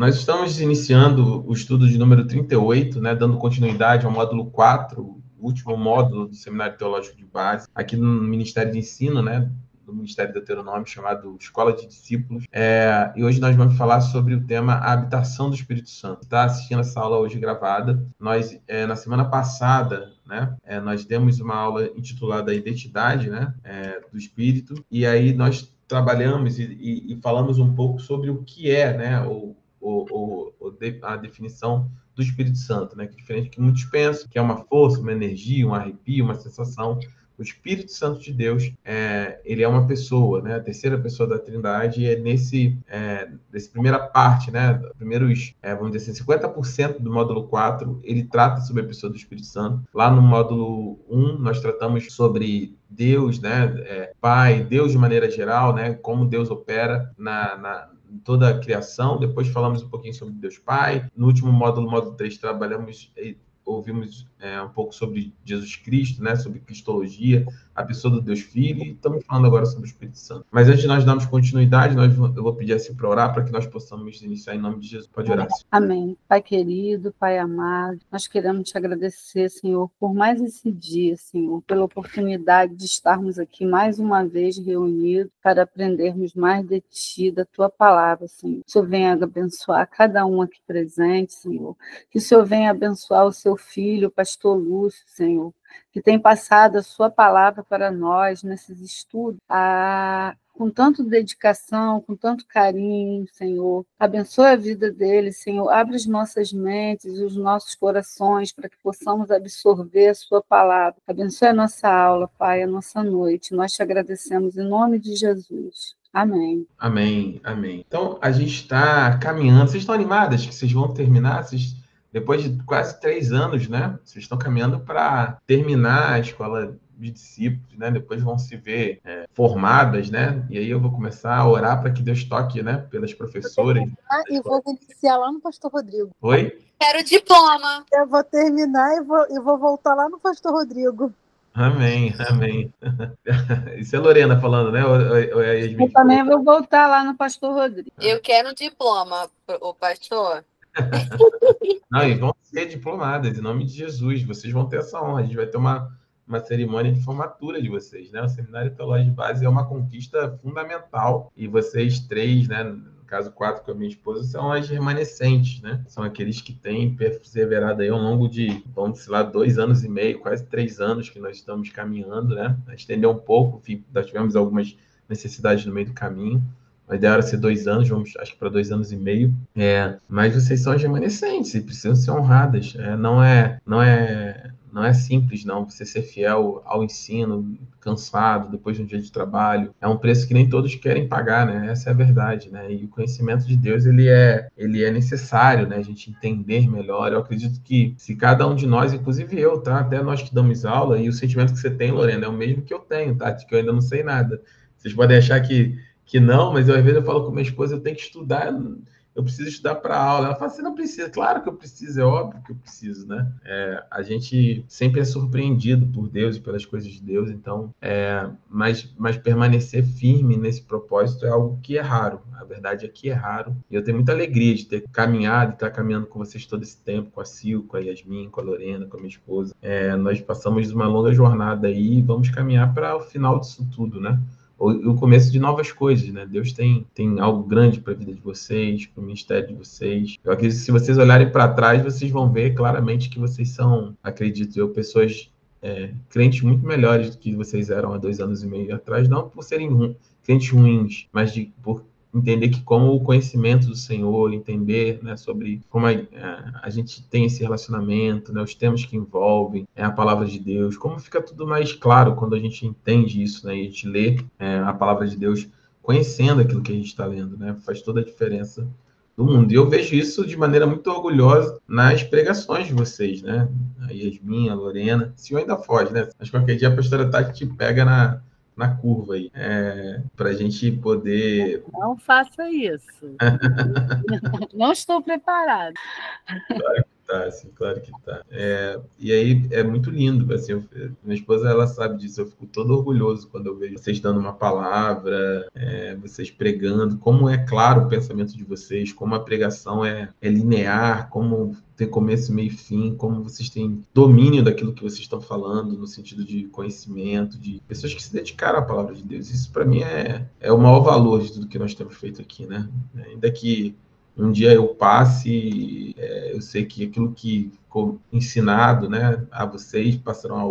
Nós estamos iniciando o estudo de número 38, né, dando continuidade ao módulo 4, o último módulo do Seminário Teológico de Base, aqui no Ministério de Ensino, né, do Ministério Deuteronômio, chamado Escola de Discípulos. E hoje nós vamos falar sobre o tema a habitação do Espírito Santo. Está assistindo essa aula hoje gravada. Nós, na semana passada, né, nós demos uma aula intitulada Identidade, né, do Espírito, e aí nós trabalhamos e falamos um pouco sobre o que é, né, a definição do Espírito Santo, né? Que é diferente do que muitos pensam, que é uma força, uma energia, um arrepio, uma sensação. O Espírito Santo de Deus, ele é uma pessoa, né? A terceira pessoa da Trindade, e nessa primeira parte, né? Primeiros, vamos dizer assim, 50% do módulo 4, ele trata sobre a pessoa do Espírito Santo. Lá no módulo 1, nós tratamos sobre Deus, né? Pai, Deus de maneira geral, né? Como Deus opera toda a criação. Depois falamos um pouquinho sobre Deus Pai. No último módulo 3, ouvimos um pouco sobre Jesus Cristo, né? Sobre cristologia, a pessoa do Deus Filho, e estamos falando agora sobre o Espírito Santo. Mas antes de nós darmos continuidade, eu vou pedir assim para orar, para que nós possamos iniciar em nome de Jesus. Pode orar. Amém. Pai querido, Pai amado, nós queremos te agradecer, Senhor, por mais esse dia, Senhor, pela oportunidade de estarmos aqui mais uma vez reunidos para aprendermos mais de Ti, da Tua palavra, Senhor. Que o Senhor venha abençoar cada um aqui presente, Senhor. Que o Senhor venha abençoar o seu filho, o pastor Lúcio, Senhor, que tem passado a sua palavra para nós nesses estudos, com tanta dedicação, com tanto carinho, Senhor. Abençoe a vida dele, Senhor. Abre as nossas mentes, os nossos corações, para que possamos absorver a sua palavra. Abençoe a nossa aula, Pai, a nossa noite. Nós te agradecemos em nome de Jesus. Amém. Amém, amém. Então, a gente está caminhando. Vocês estão animadas que vocês vão terminar? Depois de quase 3 anos, né? Vocês estão caminhando para terminar a escola de discípulos, né? Depois vão se ver formadas, né? E aí eu vou começar a orar para que Deus toque, né? Pelas professoras. E vou iniciar lá no Pastor Rodrigo. Oi? Quero diploma. Eu vou terminar e vou voltar lá no Pastor Rodrigo. Amém, amém. Isso é Lorena falando, né? Ou é a Yasmin? Eu também vou voltar lá no pastor Rodrigo. Eu quero diploma, o pastor. Não, e vão ser diplomadas, em nome de Jesus. Vocês vão ter essa honra. A gente vai ter uma cerimônia de formatura de vocês, né? O Seminário Teológico de Base é uma conquista fundamental. E vocês 3, né? No caso 4 com a minha esposa, são as remanescentes, né? São aqueles que têm perseverado aí ao longo de, vamos sei lá, 2 anos e meio, quase 3 anos que nós estamos caminhando, né? A estender um pouco, enfim, nós tivemos algumas necessidades no meio do caminho. A ideia era ser 2 anos, vamos, acho que para 2 anos e meio. Mas vocês são as remanescentes e precisam ser honradas. Não é simples, não. Você ser fiel ao ensino, cansado, depois de um dia de trabalho. É um preço que nem todos querem pagar, né? Essa é a verdade, né? E o conhecimento de Deus, ele é necessário, né? A gente entender melhor. Eu acredito que se cada um de nós, inclusive eu, tá? Até nós que damos aula, e o sentimento que você tem, Lorena, é o mesmo que eu tenho, tá? De que eu ainda não sei nada. Vocês podem achar que não, mas às vezes eu falo com minha esposa, eu tenho que estudar, eu preciso estudar para aula. Ela fala, você não precisa. Claro que eu preciso, é óbvio que eu preciso, né? A gente sempre é surpreendido por Deus e pelas coisas de Deus, então, mas permanecer firme nesse propósito é algo que é raro. A verdade é que é raro. E eu tenho muita alegria de ter caminhado e estar caminhando com vocês todo esse tempo, com a Sil, com a Yasmin, com a Lorena, com a minha esposa. Nós passamos uma longa jornada aí e vamos caminhar para o final disso tudo, né? O começo de novas coisas, né? Deus tem algo grande para a vida de vocês, para o ministério de vocês. Eu acredito que se vocês olharem para trás, vocês vão ver claramente que vocês são, acredito eu, pessoas crentes muito melhores do que vocês eram há 2 anos e meio atrás, não por serem crentes ruins, mas por entender que como o conhecimento do Senhor, entender, né, sobre como a gente tem esse relacionamento, né, os temas que envolvem a palavra de Deus, como fica tudo mais claro quando a gente entende isso, né, e a gente lê a palavra de Deus conhecendo aquilo que a gente está lendo, né, faz toda a diferença do mundo. E eu vejo isso de maneira muito orgulhosa nas pregações de vocês, né, a Yasmin, a Lorena, se eu ainda foge, né, mas qualquer dia a pastora Tati te pega na curva aí, para a gente poder... Não faça isso. Não estou preparada. tá, assim, claro que tá. E aí é muito lindo, assim, minha esposa, ela sabe disso, eu fico todo orgulhoso quando eu vejo vocês dando uma palavra, vocês pregando, como é claro o pensamento de vocês, como a pregação é linear, como tem começo, meio e fim, como vocês têm domínio daquilo que vocês estão falando, no sentido de conhecimento, de pessoas que se dedicaram à palavra de Deus. Isso, para mim, é o maior valor de tudo que nós temos feito aqui, né? Ainda que um dia eu passe, eu sei que aquilo que ficou ensinado, né, a vocês, passarão a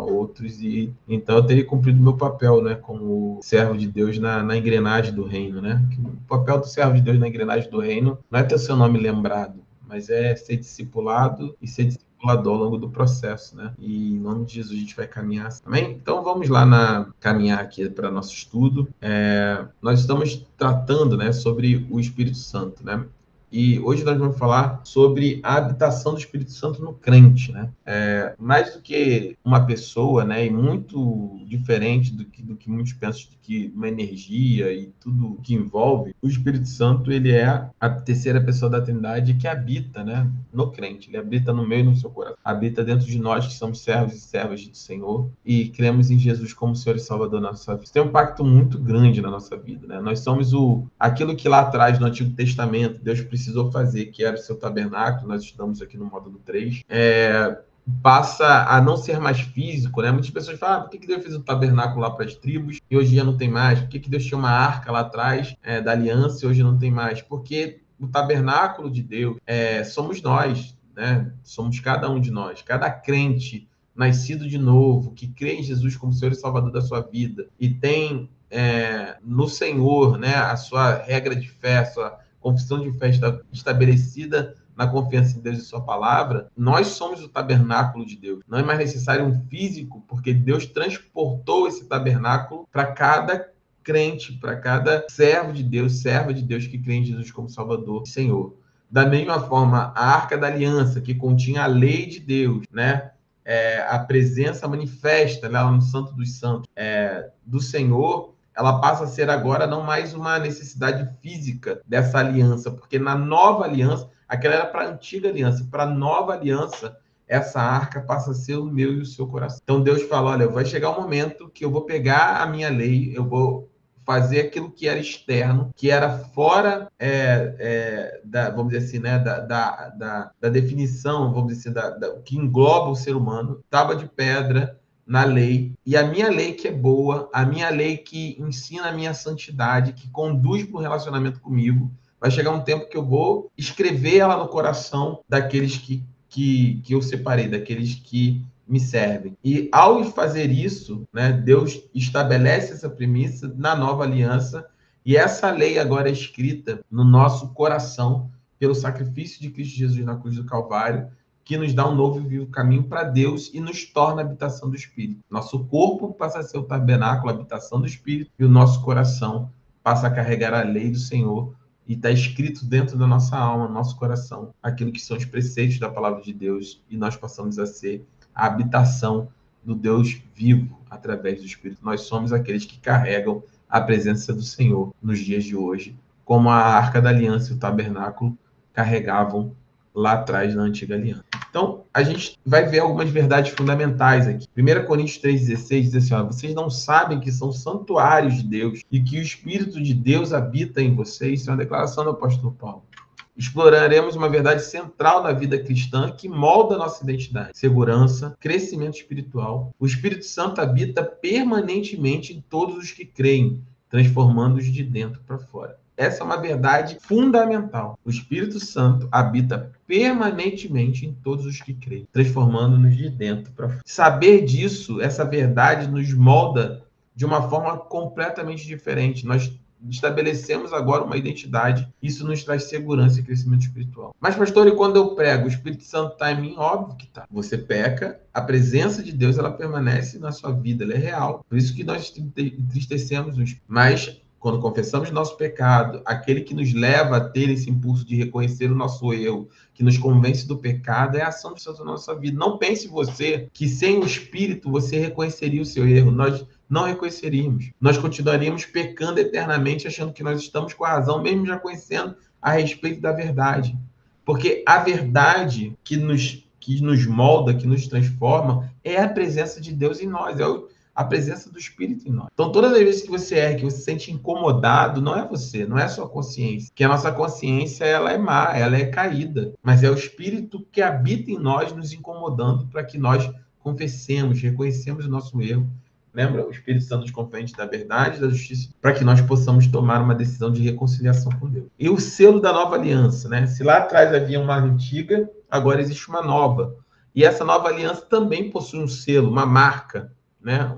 outros, e então eu terei cumprido meu papel, né, como servo de Deus na engrenagem do reino, né? O papel do servo de Deus na engrenagem do reino não é ter o seu nome lembrado, mas é ser discipulado e ser discipulador ao longo do processo, né? E em nome de Jesus a gente vai caminhar, amém? Então vamos lá caminhar aqui para nosso estudo. Nós estamos tratando, né, sobre o Espírito Santo, né? E hoje nós vamos falar sobre a habitação do Espírito Santo no crente, né? Mais do que uma pessoa, né, e muito diferente do que muitos pensam, de que uma energia e tudo que envolve, o Espírito Santo, ele é a terceira pessoa da Trindade que habita, né, no crente. Ele habita no meio e no seu coração. Habita dentro de nós que somos servos e servas do Senhor e cremos em Jesus como Senhor e Salvador na nossa vida. Isso tem um impacto muito grande na nossa vida, né? Nós somos aquilo que lá atrás, no Antigo Testamento, Deus precisou fazer, que era o seu tabernáculo. Nós estudamos aqui no módulo 3, passa a não ser mais físico, né? Muitas pessoas falam, por que Deus fez um tabernáculo lá para as tribos e hoje já não tem mais? Por que Deus tinha uma arca lá atrás da aliança e hoje não tem mais? Porque o tabernáculo de Deus somos nós, né? Somos cada um de nós, cada crente nascido de novo, que crê em Jesus como Senhor e Salvador da sua vida e tem no Senhor, né, a sua regra de fé, a sua confissão de fé estabelecida na confiança em Deus e sua palavra, nós somos o tabernáculo de Deus. Não é mais necessário um físico, porque Deus transportou esse tabernáculo para cada crente, para cada servo de Deus, serva de Deus que crê em Jesus como Salvador e Senhor. Da mesma forma, a Arca da Aliança, que continha a lei de Deus, né? A presença manifesta lá no Santo dos Santos do Senhor, ela passa a ser agora não mais uma necessidade física dessa aliança, porque na nova aliança, aquela era para a antiga aliança, para a nova aliança, essa arca passa a ser o meu e o seu coração. Então Deus fala, olha, vai chegar um momento que eu vou pegar a minha lei, eu vou fazer aquilo que era externo, que era fora, vamos dizer assim, né, da definição, vamos dizer assim, que engloba o ser humano, tábua de pedra, na lei, e a minha lei que é boa, a minha lei que ensina a minha santidade, que conduz para o relacionamento comigo, vai chegar um tempo que eu vou escrever ela no coração daqueles que eu separei, daqueles que me servem. E ao fazer isso, né, Deus estabelece essa premissa na nova aliança, e essa lei agora é escrita no nosso coração pelo sacrifício de Cristo Jesus na cruz do Calvário, que nos dá um novo e vivo caminho para Deus e nos torna a habitação do Espírito. Nosso corpo passa a ser o tabernáculo, a habitação do Espírito, e o nosso coração passa a carregar a lei do Senhor, e está escrito dentro da nossa alma, no nosso coração, aquilo que são os preceitos da palavra de Deus, e nós passamos a ser a habitação do Deus vivo através do Espírito. Nós somos aqueles que carregam a presença do Senhor nos dias de hoje, como a Arca da Aliança e o tabernáculo carregavam lá atrás na antiga aliança. Então, a gente vai ver algumas verdades fundamentais aqui. 1 Coríntios 3,16 diz assim, vocês não sabem que são santuários de Deus e que o Espírito de Deus habita em vocês? Isso é uma declaração do apóstolo Paulo. Exploraremos uma verdade central na vida cristã que molda a nossa identidade, segurança, crescimento espiritual. O Espírito Santo habita permanentemente em todos os que creem, transformando-os de dentro para fora. Essa é uma verdade fundamental. O Espírito Santo habita permanentemente em todos os que creem, transformando-nos de dentro para fora. Saber disso, essa verdade nos molda de uma forma completamente diferente. Nós estabelecemos agora uma identidade, isso nos traz segurança e crescimento espiritual. Mas, pastor, e quando eu prego, o Espírito Santo está em mim? Óbvio que está. Você peca, a presença de Deus, ela permanece na sua vida, ela é real. Por isso que nós entristecemos os... Mas, quando confessamos nosso pecado, aquele que nos leva a ter esse impulso de reconhecer o nosso erro, que nos convence do pecado, é a ação do Senhor na nossa vida. Não pense você que sem o Espírito você reconheceria o seu erro. Nós não reconheceríamos. Nós continuaríamos pecando eternamente, achando que nós estamos com a razão, mesmo já conhecendo a respeito da verdade. Porque a verdade que nos molda, que nos transforma, é a presença de Deus em nós, a presença do Espírito em nós. Então, todas as vezes que você erra, que você se sente incomodado, não é você, não é a sua consciência. Que a nossa consciência, ela é má, ela é caída. Mas é o Espírito que habita em nós, nos incomodando para que nós confessemos, reconhecemos o nosso erro. Lembra? O Espírito Santo nos convence da verdade, da justiça, para que nós possamos tomar uma decisão de reconciliação com Deus. E o selo da nova aliança, né? Se lá atrás havia uma antiga, agora existe uma nova. E essa nova aliança também possui um selo, uma marca, né?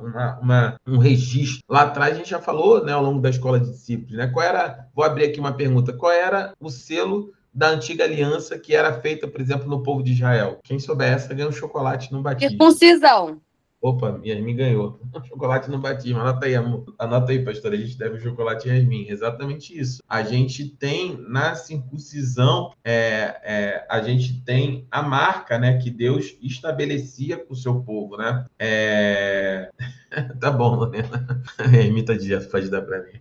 Um registro. Lá atrás a gente já falou, né, ao longo da escola de discípulos, né? Vou abrir aqui uma pergunta, qual era o selo da antiga aliança que era feita, por exemplo, no povo de Israel? Quem souber essa ganha um chocolate no batismo. Circuncisão. Opa, Yasmin ganhou. Chocolate no batismo. Anota aí, pastor. A gente deve um chocolate Yasmin. Exatamente isso. A gente tem na circuncisão, a gente tem a marca, né, que Deus estabelecia para o seu povo, né? Tá bom, Lorena. Imita de Jeff, pode dar para mim.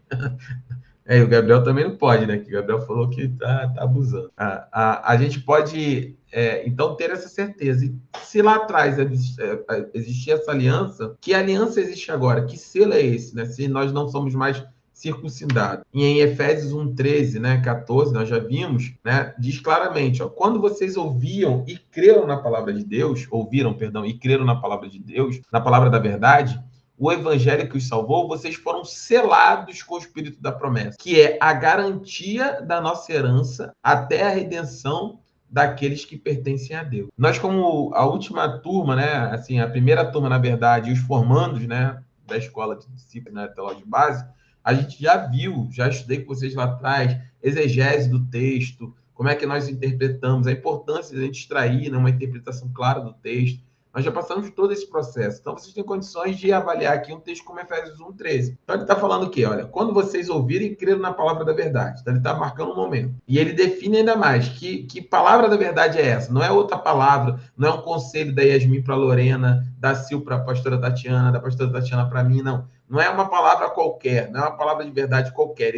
E o Gabriel também não pode, né? Que o Gabriel falou que tá abusando. A gente pode, então, ter essa certeza. E se lá atrás existia essa aliança, que aliança existe agora? Que selo é esse, né? Se nós não somos mais circuncidados. E em Efésios 1:13, né, 14, nós já vimos, né? Diz claramente, ó, quando vocês ouviram e creram na palavra de Deus, e creram na palavra de Deus, na palavra da verdade, o evangelho que os salvou, vocês foram selados com o Espírito da promessa, que é a garantia da nossa herança até a redenção daqueles que pertencem a Deus. Nós, como a última turma, né, assim, a primeira turma, na verdade, e os formandos, né, da escola de discípulos, né, da loja de base, a gente já estudei com vocês lá atrás, exegese do texto, como é que nós interpretamos, a importância de a gente extrair, né, uma interpretação clara do texto. Nós já passamos por todo esse processo. Então, vocês têm condições de avaliar aqui um texto como Efésios 1:13. Então, ele está falando o quê? Olha, quando vocês ouvirem e creram na palavra da verdade. Então, ele está marcando um momento. E ele define ainda mais que palavra da verdade é essa. Não é outra palavra, não é um conselho da Yasmin para a Lorena, da Sil para a pastora Tatiana, da pastora Tatiana para mim, não. Não é uma palavra qualquer, não é uma palavra de verdade qualquer.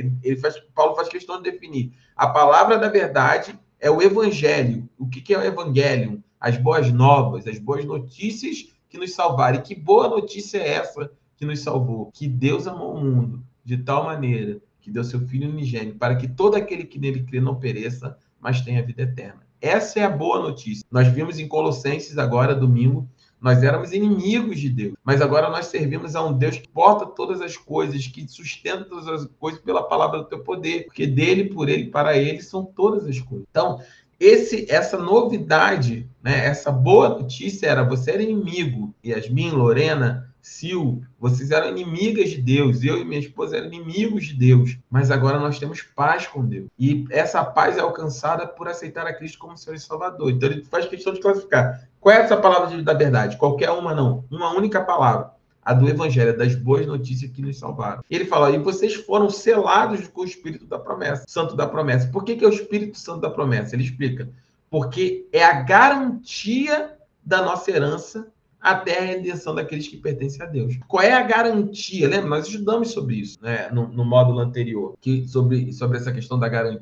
Paulo faz questão de definir. A palavra da verdade é o evangelho. O que é o evangelho? As boas novas, as boas notícias que nos salvaram. E que boa notícia é essa que nos salvou? Que Deus amou o mundo de tal maneira que deu seu Filho unigênito para que todo aquele que nele crê não pereça, mas tenha vida eterna. Essa é a boa notícia. Nós vimos em Colossenses agora, domingo, nós éramos inimigos de Deus, mas agora nós servimos a um Deus que porta todas as coisas, que sustenta todas as coisas pela palavra do teu poder, porque dele, por ele, para ele são todas as coisas. Então, essa novidade, né, essa boa notícia era, você era inimigo, Yasmin, Lorena, Sil, vocês eram inimigas de Deus, eu e minha esposa eram inimigos de Deus, mas agora nós temos paz com Deus. E essa paz é alcançada por aceitar a Cristo como Senhor e Salvador. Então ele faz questão de classificar. Qual é essa palavra da verdade? Qualquer uma não, uma única palavra. A do Evangelho, das boas notícias que nos salvaram. Ele fala, e vocês foram selados com o Espírito da promessa, Santo da promessa. Por que é o Espírito Santo da promessa? Ele explica, porque é a garantia da nossa herança até a redenção daqueles que pertencem a Deus. Qual é a garantia? Lembra? Nós estudamos sobre isso, né, no módulo anterior, sobre essa questão da garantia.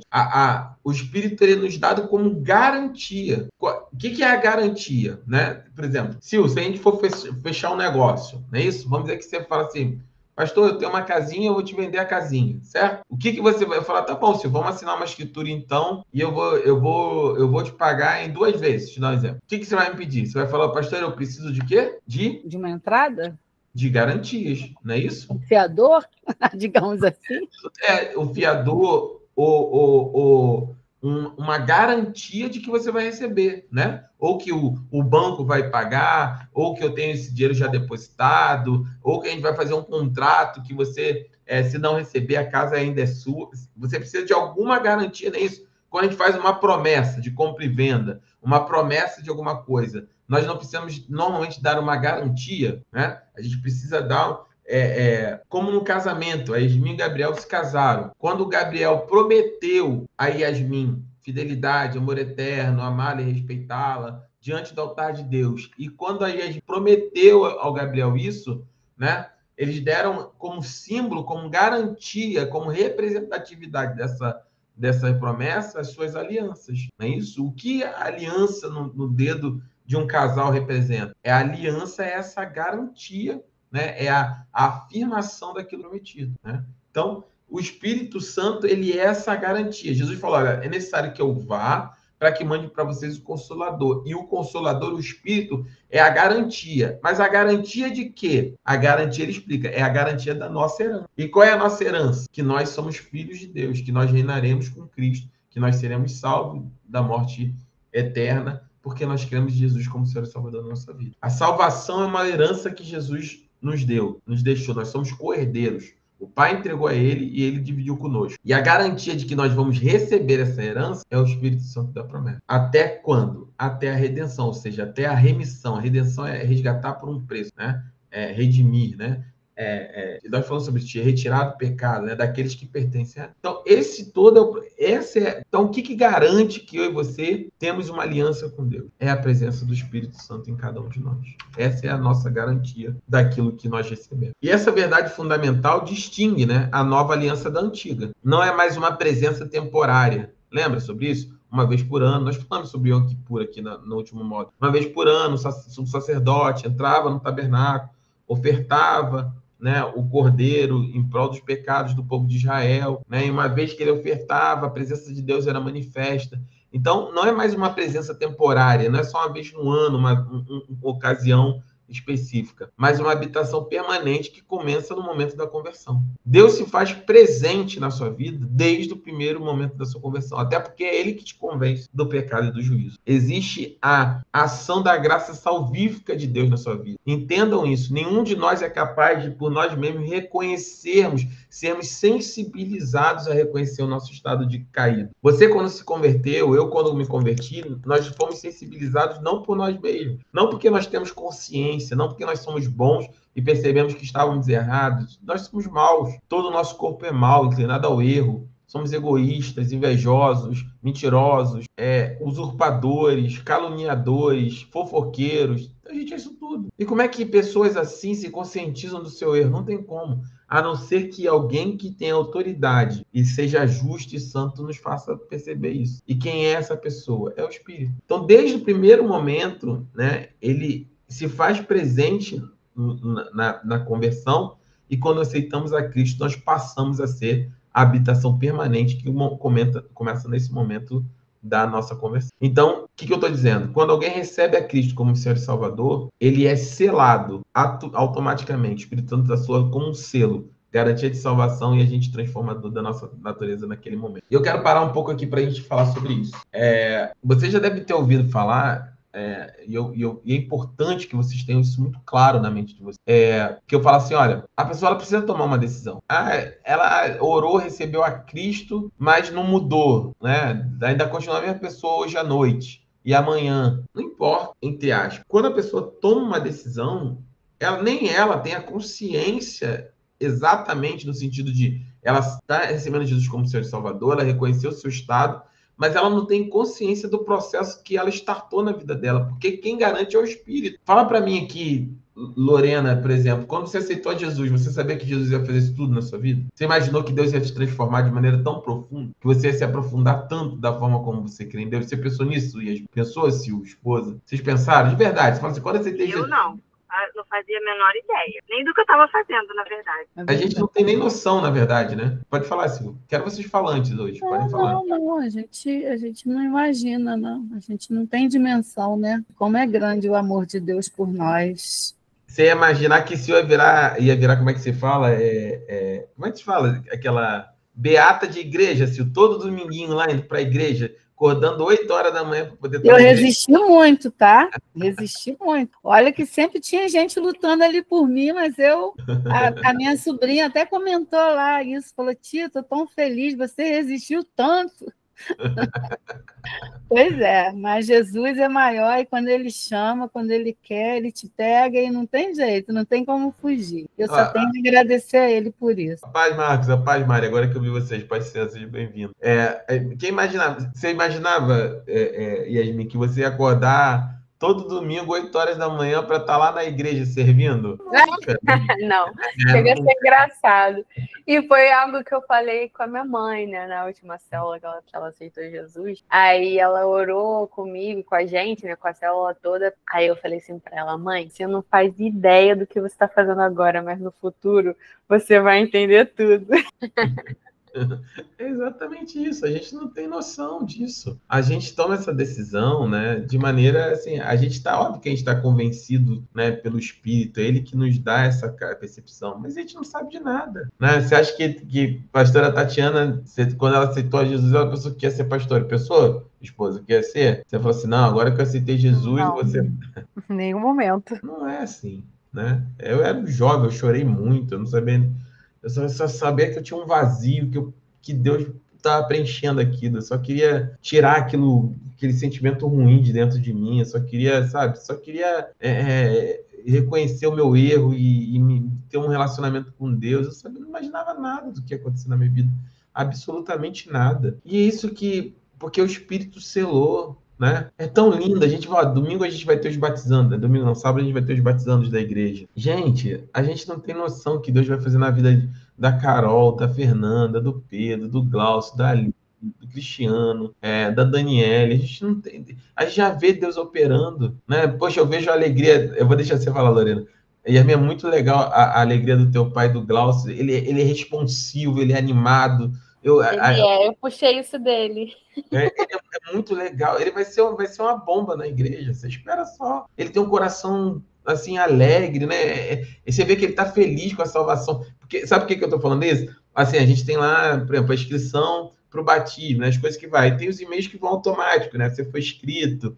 O Espírito ele nos dado como garantia. O que é a garantia? Né? Por exemplo, se a gente for fechar um negócio, não é isso? Vamos dizer que você fala assim, pastor, eu tenho uma casinha, eu vou te vender a casinha, certo? O que você vai falar? Tá bom, Silvio, vamos assinar uma escritura então e eu vou te pagar em 2 vezes, te dar um exemplo. O que você vai me pedir? Você vai falar, pastor, eu preciso de quê? De uma entrada? De garantias, não é isso? O fiador, digamos assim. O fiador, uma garantia de que você vai receber, né? Ou que o banco vai pagar, ou que eu tenho esse dinheiro já depositado, ou que a gente vai fazer um contrato que você, se não receber, a casa ainda é sua. Você precisa de alguma garantia nisso. Quando a gente faz uma promessa de compra e venda, uma promessa de alguma coisa, nós não precisamos normalmente dar uma garantia, né? A gente precisa dar... como no casamento, a Yasmin e o Gabriel se casaram. Quando o Gabriel prometeu a Yasmin fidelidade, amor eterno, amá-la e respeitá-la diante do altar de Deus, e quando a Yasmin prometeu ao Gabriel isso, né, eles deram como símbolo, como garantia, como representatividade dessa promessa as suas alianças, não é isso? O que a aliança no dedo de um casal representa? A aliança é essa garantia, né? É a afirmação daquilo prometido, né? Então, o Espírito Santo, ele é essa garantia. Jesus falou, olha, é necessário que eu vá para que mande para vocês o Consolador. E o Consolador, o Espírito, é a garantia. Mas a garantia de quê? A garantia, ele explica, é a garantia da nossa herança. E qual é a nossa herança? Que nós somos filhos de Deus, que nós reinaremos com Cristo, que nós seremos salvos da morte eterna, porque nós cremos em Jesus como Senhor e Salvador da nossa vida. A salvação é uma herança que Jesus nos deu, nos deixou. Nós somos co-herdeiros. O Pai entregou a ele e ele dividiu conosco. E a garantia de que nós vamos receber essa herança é o Espírito Santo da promessa. Até quando? Até a redenção, ou seja, até a remissão. A redenção é resgatar por um preço, né? É redimir, né? Nós falamos sobre isso, retirar do pecado, né? Daqueles que pertencem a... Então, então, o que garante que eu e você temos uma aliança com Deus? É a presença do Espírito Santo em cada um de nós. Essa é a nossa garantia daquilo que nós recebemos. E essa verdade fundamental distingue, né, a nova aliança da antiga. Não é mais uma presença temporária. Lembra sobre isso? Uma vez por ano, nós falamos sobre Yom Kippur aqui no último módulo. Uma vez por ano, o sacerdote entrava no tabernáculo, ofertava, né, o cordeiro em prol dos pecados do povo de Israel, né, e uma vez que ele ofertava, a presença de Deus era manifesta. Então, não é mais uma presença temporária, não é só uma vez no ano, uma ocasião específica, mas uma habitação permanente que começa no momento da conversão. Deus se faz presente na sua vida desde o primeiro momento da sua conversão, até porque é Ele que te convence do pecado e do juízo. Existe a ação da graça salvífica de Deus na sua vida. Entendam isso, nenhum de nós é capaz de, por nós mesmos, reconhecermos, sermos sensibilizados a reconhecer o nosso estado de caído. Você, quando se converteu, eu, quando me converti, nós fomos sensibilizados não por nós mesmos, não porque nós temos consciência, não porque nós somos bons e percebemos que estávamos errados. Nós somos maus. Todo o nosso corpo é mau, inclinado ao erro. Somos egoístas, invejosos, mentirosos, usurpadores, caluniadores, fofoqueiros. A gente é isso tudo. E como é que pessoas assim se conscientizam do seu erro? Não tem como. A não ser que alguém que tenha autoridade e seja justo e santo nos faça perceber isso. E quem é essa pessoa? É o Espírito. Então, desde o primeiro momento, né, ele se faz presente na conversão, e quando aceitamos a Cristo, nós passamos a ser a habitação permanente que começa nesse momento da nossa conversão. Então, o que eu estou dizendo? Quando alguém recebe a Cristo como Senhor e Salvador, ele é selado automaticamente, o Espírito Santo atua como um selo, garantia de salvação e agente transformador da nossa natureza naquele momento. E eu quero parar um pouco aqui para a gente falar sobre isso. Você já deve ter ouvido falar, e é importante que vocês tenham isso muito claro na mente de vocês, que eu falo assim, olha, a pessoa ela precisa tomar uma decisão. Ela orou, recebeu a Cristo, mas não mudou, né? Ainda continua a mesma pessoa hoje à noite e amanhã. Não importa, entre aspas. Quando a pessoa toma uma decisão, nem ela tem a consciência exatamente no sentido de ela está recebendo Jesus como Senhor e Salvador, ela reconheceu o seu estado, mas ela não tem consciência do processo que ela startou na vida dela, porque quem garante é o Espírito. Fala para mim aqui, Lorena, por exemplo, quando você aceitou Jesus, você sabia que Jesus ia fazer isso tudo na sua vida? Você imaginou que Deus ia te transformar de maneira tão profunda, que você ia se aprofundar tanto da forma como você crê em Deus? Você pensou nisso, Yasmin? Pensou, Sil, esposa? Vocês pensaram? De verdade? Você fala assim, quando eu aceitei Jesus... Eu não fazia a menor ideia. Nem do que eu estava fazendo, na verdade. A gente não tem nem noção, na verdade, né? Pode falar, Sil. Quero vocês falantes hoje. Podem falar. Não. A gente não imagina, não. A gente não tem dimensão, né? Como é grande o amor de Deus por nós. Você ia imaginar que Sil ia virar, como é que se fala? Como é que se fala? Aquela beata de igreja, Sil. Todo dominguinho lá indo para a igreja, acordando 8 horas da manhã para poder... Eu resisti muito, tá? Resisti muito. Olha que sempre tinha gente lutando ali por mim, mas a minha sobrinha até comentou lá isso, falou, tia, estou tão feliz, você resistiu tanto. Pois é, mas Jesus é maior e quando ele chama, quando ele quer, ele te pega e não tem jeito, não tem como fugir. Eu só tenho que agradecer a ele por isso. A paz, Marcos, a paz, Mari, agora que eu vi vocês, pode ser, seja bem-vindo. Você imaginava, Yasmin, que você ia acordar todo domingo, 8 horas da manhã, para estar lá na igreja servindo? Não, chega a ser engraçado. E foi algo que eu falei com a minha mãe, né, na última célula que ela aceitou Jesus. Aí ela orou comigo, com a gente, né, com a célula toda. Aí eu falei assim para ela: mãe, você não faz ideia do que você está fazendo agora, mas no futuro você vai entender tudo. É exatamente isso, a gente não tem noção disso. A gente toma essa decisão, né, de maneira assim, a gente está, óbvio que a gente está convencido, né, pelo Espírito, é ele que nos dá essa percepção, mas a gente não sabe de nada, né? Você acha que a pastora Tatiana, quando ela aceitou a Jesus, ela pensou que ia ser pastora? Pensou, esposa, que ia ser? Você falou assim, não, agora que eu aceitei Jesus, Não. você... Em nenhum momento. Não é assim, né? Eu era jovem, eu chorei muito, eu não sabia... Eu só sabia que eu tinha um vazio, que Deus estava preenchendo aquilo. Eu só queria tirar aquele sentimento ruim de dentro de mim. Eu só queria, sabe? Só queria reconhecer o meu erro e ter um relacionamento com Deus. Não imaginava nada do que ia acontecer na minha vida. Absolutamente nada. E é isso porque o Espírito selou, né? É tão lindo. A gente vai, domingo a gente vai ter os batizando, né? Domingo não, sábado a gente vai ter os batizandos da igreja. Gente, a gente não tem noção que Deus vai fazer na vida da Carol, da Fernanda, do Pedro, do Glaucio, da Aline, do Cristiano, da Daniele. A gente não tem. A gente já vê Deus operando, né? Poxa, eu vejo a alegria. Eu vou deixar você falar, Lorena. E a minha é muito legal a alegria do teu pai, do Glaucio. Ele é responsivo, ele é animado. Eu puxei isso dele. Ele é muito legal. Ele vai ser uma bomba na igreja. Você espera só. Ele tem um coração assim alegre, né? E você vê que ele está feliz com a salvação. Porque sabe por que eu estou falando isso? Assim, a gente tem lá, por exemplo, a inscrição para o batismo, né? As coisas que vai. Tem os e-mails que vão automático, né? Você foi inscrito,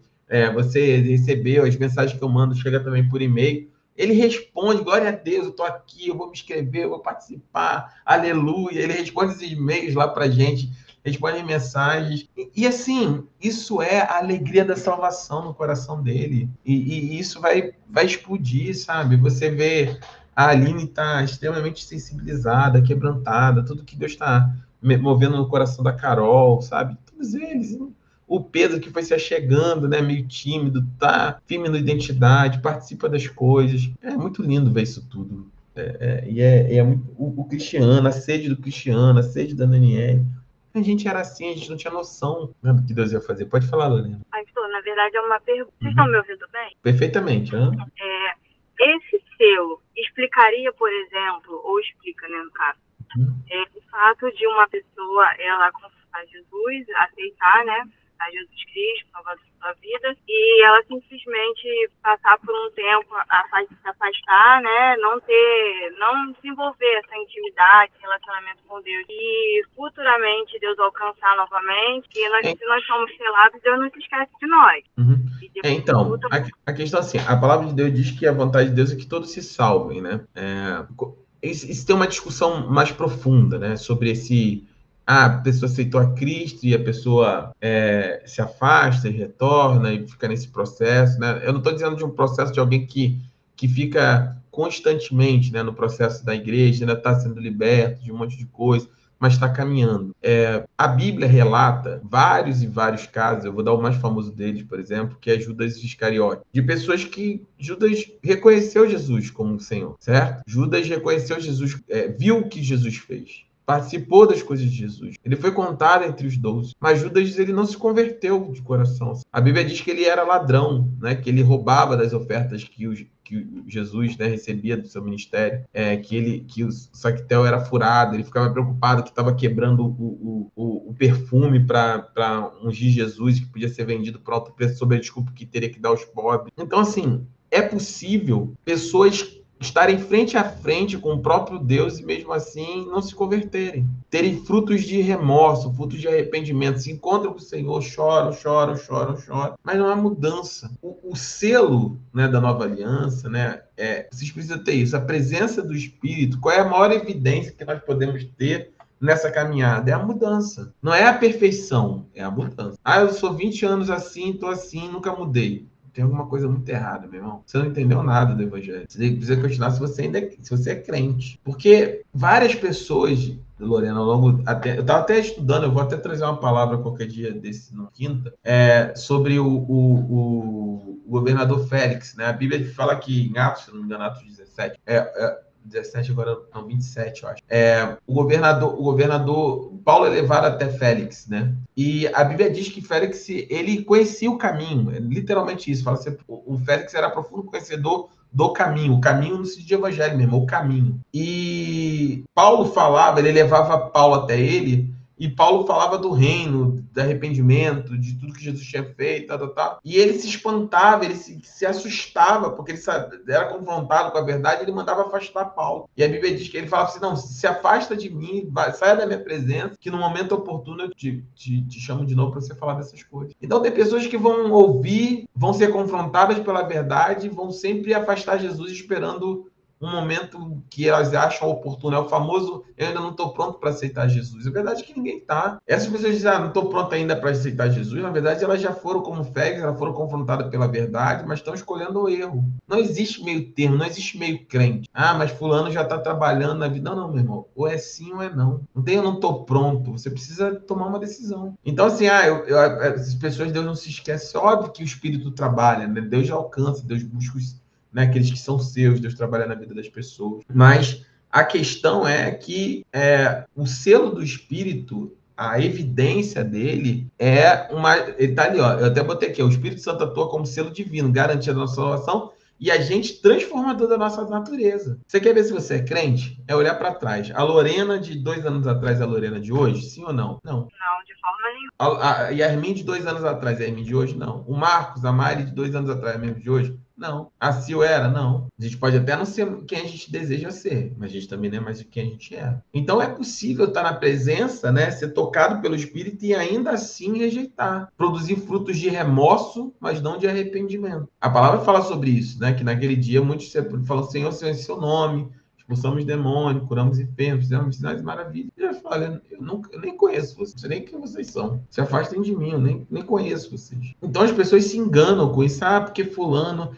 você recebeu as mensagens que eu mando, chega também por e-mail. Ele responde, glória a Deus, eu estou aqui, eu vou me inscrever, eu vou participar, aleluia. Ele responde esses e-mails lá para a gente, responde mensagens. E assim, isso é a alegria da salvação no coração dele. E isso vai explodir, sabe? Você vê a Aline está extremamente sensibilizada, quebrantada, tudo que Deus está movendo no coração da Carol, sabe? Todos eles. O Pedro que foi se achegando, né, meio tímido, tá firme na identidade, participa das coisas. É muito lindo ver isso tudo. Muito, o Cristiano, a sede do Cristiano, a sede da Daniele. A gente era assim, a gente não tinha noção, né, do que Deus ia fazer. Pode falar, Lorena. Pastor, na verdade é uma pergunta. Vocês estão me ouvindo bem? Perfeitamente. Hein? Esse selo explicaria, por exemplo, ou explica, né, no caso, o fato de uma pessoa, ela confessar Jesus, aceitar, né, a Jesus Cristo, salvador da sua vida, e ela simplesmente passar por um tempo, se afastar, né, não desenvolver essa intimidade, relacionamento com Deus, e futuramente Deus alcançar novamente, e se nós somos selados, Deus não se esquece de nós. Uhum. Então, a questão é assim, a palavra de Deus diz que a vontade de Deus é que todos se salvem, né? Isso tem uma discussão mais profunda, né, sobre a pessoa aceitou a Cristo e a pessoa se afasta e retorna e fica nesse processo, né? Eu não estou dizendo de um processo de alguém que fica constantemente, né, no processo da igreja, ainda está sendo liberto de um monte de coisa, mas está caminhando. A Bíblia relata vários e vários casos, eu vou dar o mais famoso deles, por exemplo, que é Judas Iscariote, de pessoas que Judas reconheceu Jesus como Senhor, certo? Judas reconheceu Jesus, viu o que Jesus fez, participou das coisas de Jesus. Ele foi contado entre os 12, mas Judas ele não se converteu de coração. A Bíblia diz que ele era ladrão, né? Que ele roubava das ofertas que Jesus, né, recebia do seu ministério, que o saquetel era furado, ele ficava preocupado que estava quebrando o perfume para ungir Jesus, que podia ser vendido por alto preço sob a desculpa que teria que dar aos pobres. Então, assim, é possível pessoas estarem frente a frente com o próprio Deus e mesmo assim não se converterem, terem frutos de remorso, frutos de arrependimento, se encontram com o Senhor, choram, mas não há mudança. O selo, né, da nova aliança, né, vocês precisam ter isso, a presença do Espírito. Qual é a maior evidência que nós podemos ter nessa caminhada? É a mudança. Não é a perfeição, é a mudança. Eu sou 20 anos assim, estou assim, nunca mudei. tem alguma coisa muito errada, meu irmão. Você não entendeu nada do evangelho. Você precisa continuar se você é crente. Porque várias pessoas, Lorena, ao longo... eu estava até estudando, eu vou até trazer uma palavra qualquer dia desse, no quinta, sobre o governador Félix, né? A Bíblia fala que em Atos, se não me engano, Atos 17, 17 agora, não, 27, eu acho. O governador Paulo é levado até Félix, né? E a Bíblia diz que Félix, ele conhecia o caminho, literalmente isso, fala assim, o Félix era profundo conhecedor do caminho, o caminho no sentido de evangelho mesmo, o caminho. E Paulo falava, ele levava Paulo até ele, e Paulo falava do reino, do arrependimento, de tudo que Jesus tinha feito, tal. E ele se espantava, ele se assustava, porque ele era confrontado com a verdade, ele mandava afastar Paulo. E a Bíblia diz que ele falava assim, não, se afasta de mim, saia da minha presença, que no momento oportuno eu te chamo de novo para você falar dessas coisas. Então tem pessoas que vão ouvir, vão ser confrontadas pela verdade, vão sempre afastar Jesus esperando um momento que elas acham oportuno. É o famoso, eu ainda não estou pronto para aceitar Jesus. A verdade é que ninguém está. Essas pessoas dizem, não estou pronto ainda para aceitar Jesus. Na verdade, elas já foram como Félix, elas foram confrontadas pela verdade, mas estão escolhendo o erro. Não existe meio termo, não existe meio crente. Mas fulano já está trabalhando na vida. Não, meu irmão. Ou é sim ou é não. Não tem, eu não estou pronto. Você precisa tomar uma decisão. Então, assim, as pessoas, Deus não se esquece. Óbvio que o Espírito trabalha, né? Deus já alcança, Deus busca né, aqueles que são seus, Deus trabalha na vida das pessoas. Mas a questão é que o selo do Espírito, a evidência dele ele está ali, ó, eu até botei aqui, o Espírito Santo atua como selo divino, garantia da nossa salvação e agente transformador da nossa natureza. Você quer ver se você é crente? É olhar para trás. A Lorena de 2 anos atrás é a Lorena de hoje? Sim ou não? Não. Não, de forma nenhuma. A Yasmin de 2 anos atrás é a Yasmin de hoje? Não. O Marcos, a Mari de 2 anos atrás é a Yasmin de hoje? Não. A Sil era? Não. A gente pode até não ser quem a gente deseja ser, mas a gente também não é mais quem a gente é. Então é possível estar na presença, né, ser tocado pelo Espírito e ainda assim rejeitar. Produzir frutos de remorso, mas não de arrependimento. A palavra fala sobre isso, né, que naquele dia muitos falam, Senhor, Senhor, em seu nome, expulsamos demônios, curamos enfermos, fizemos sinais e maravilhas. E eu falo, eu nem conheço vocês, não sei nem quem vocês são. Se afastem de mim, eu nem conheço vocês. Então as pessoas se enganam com isso, porque fulano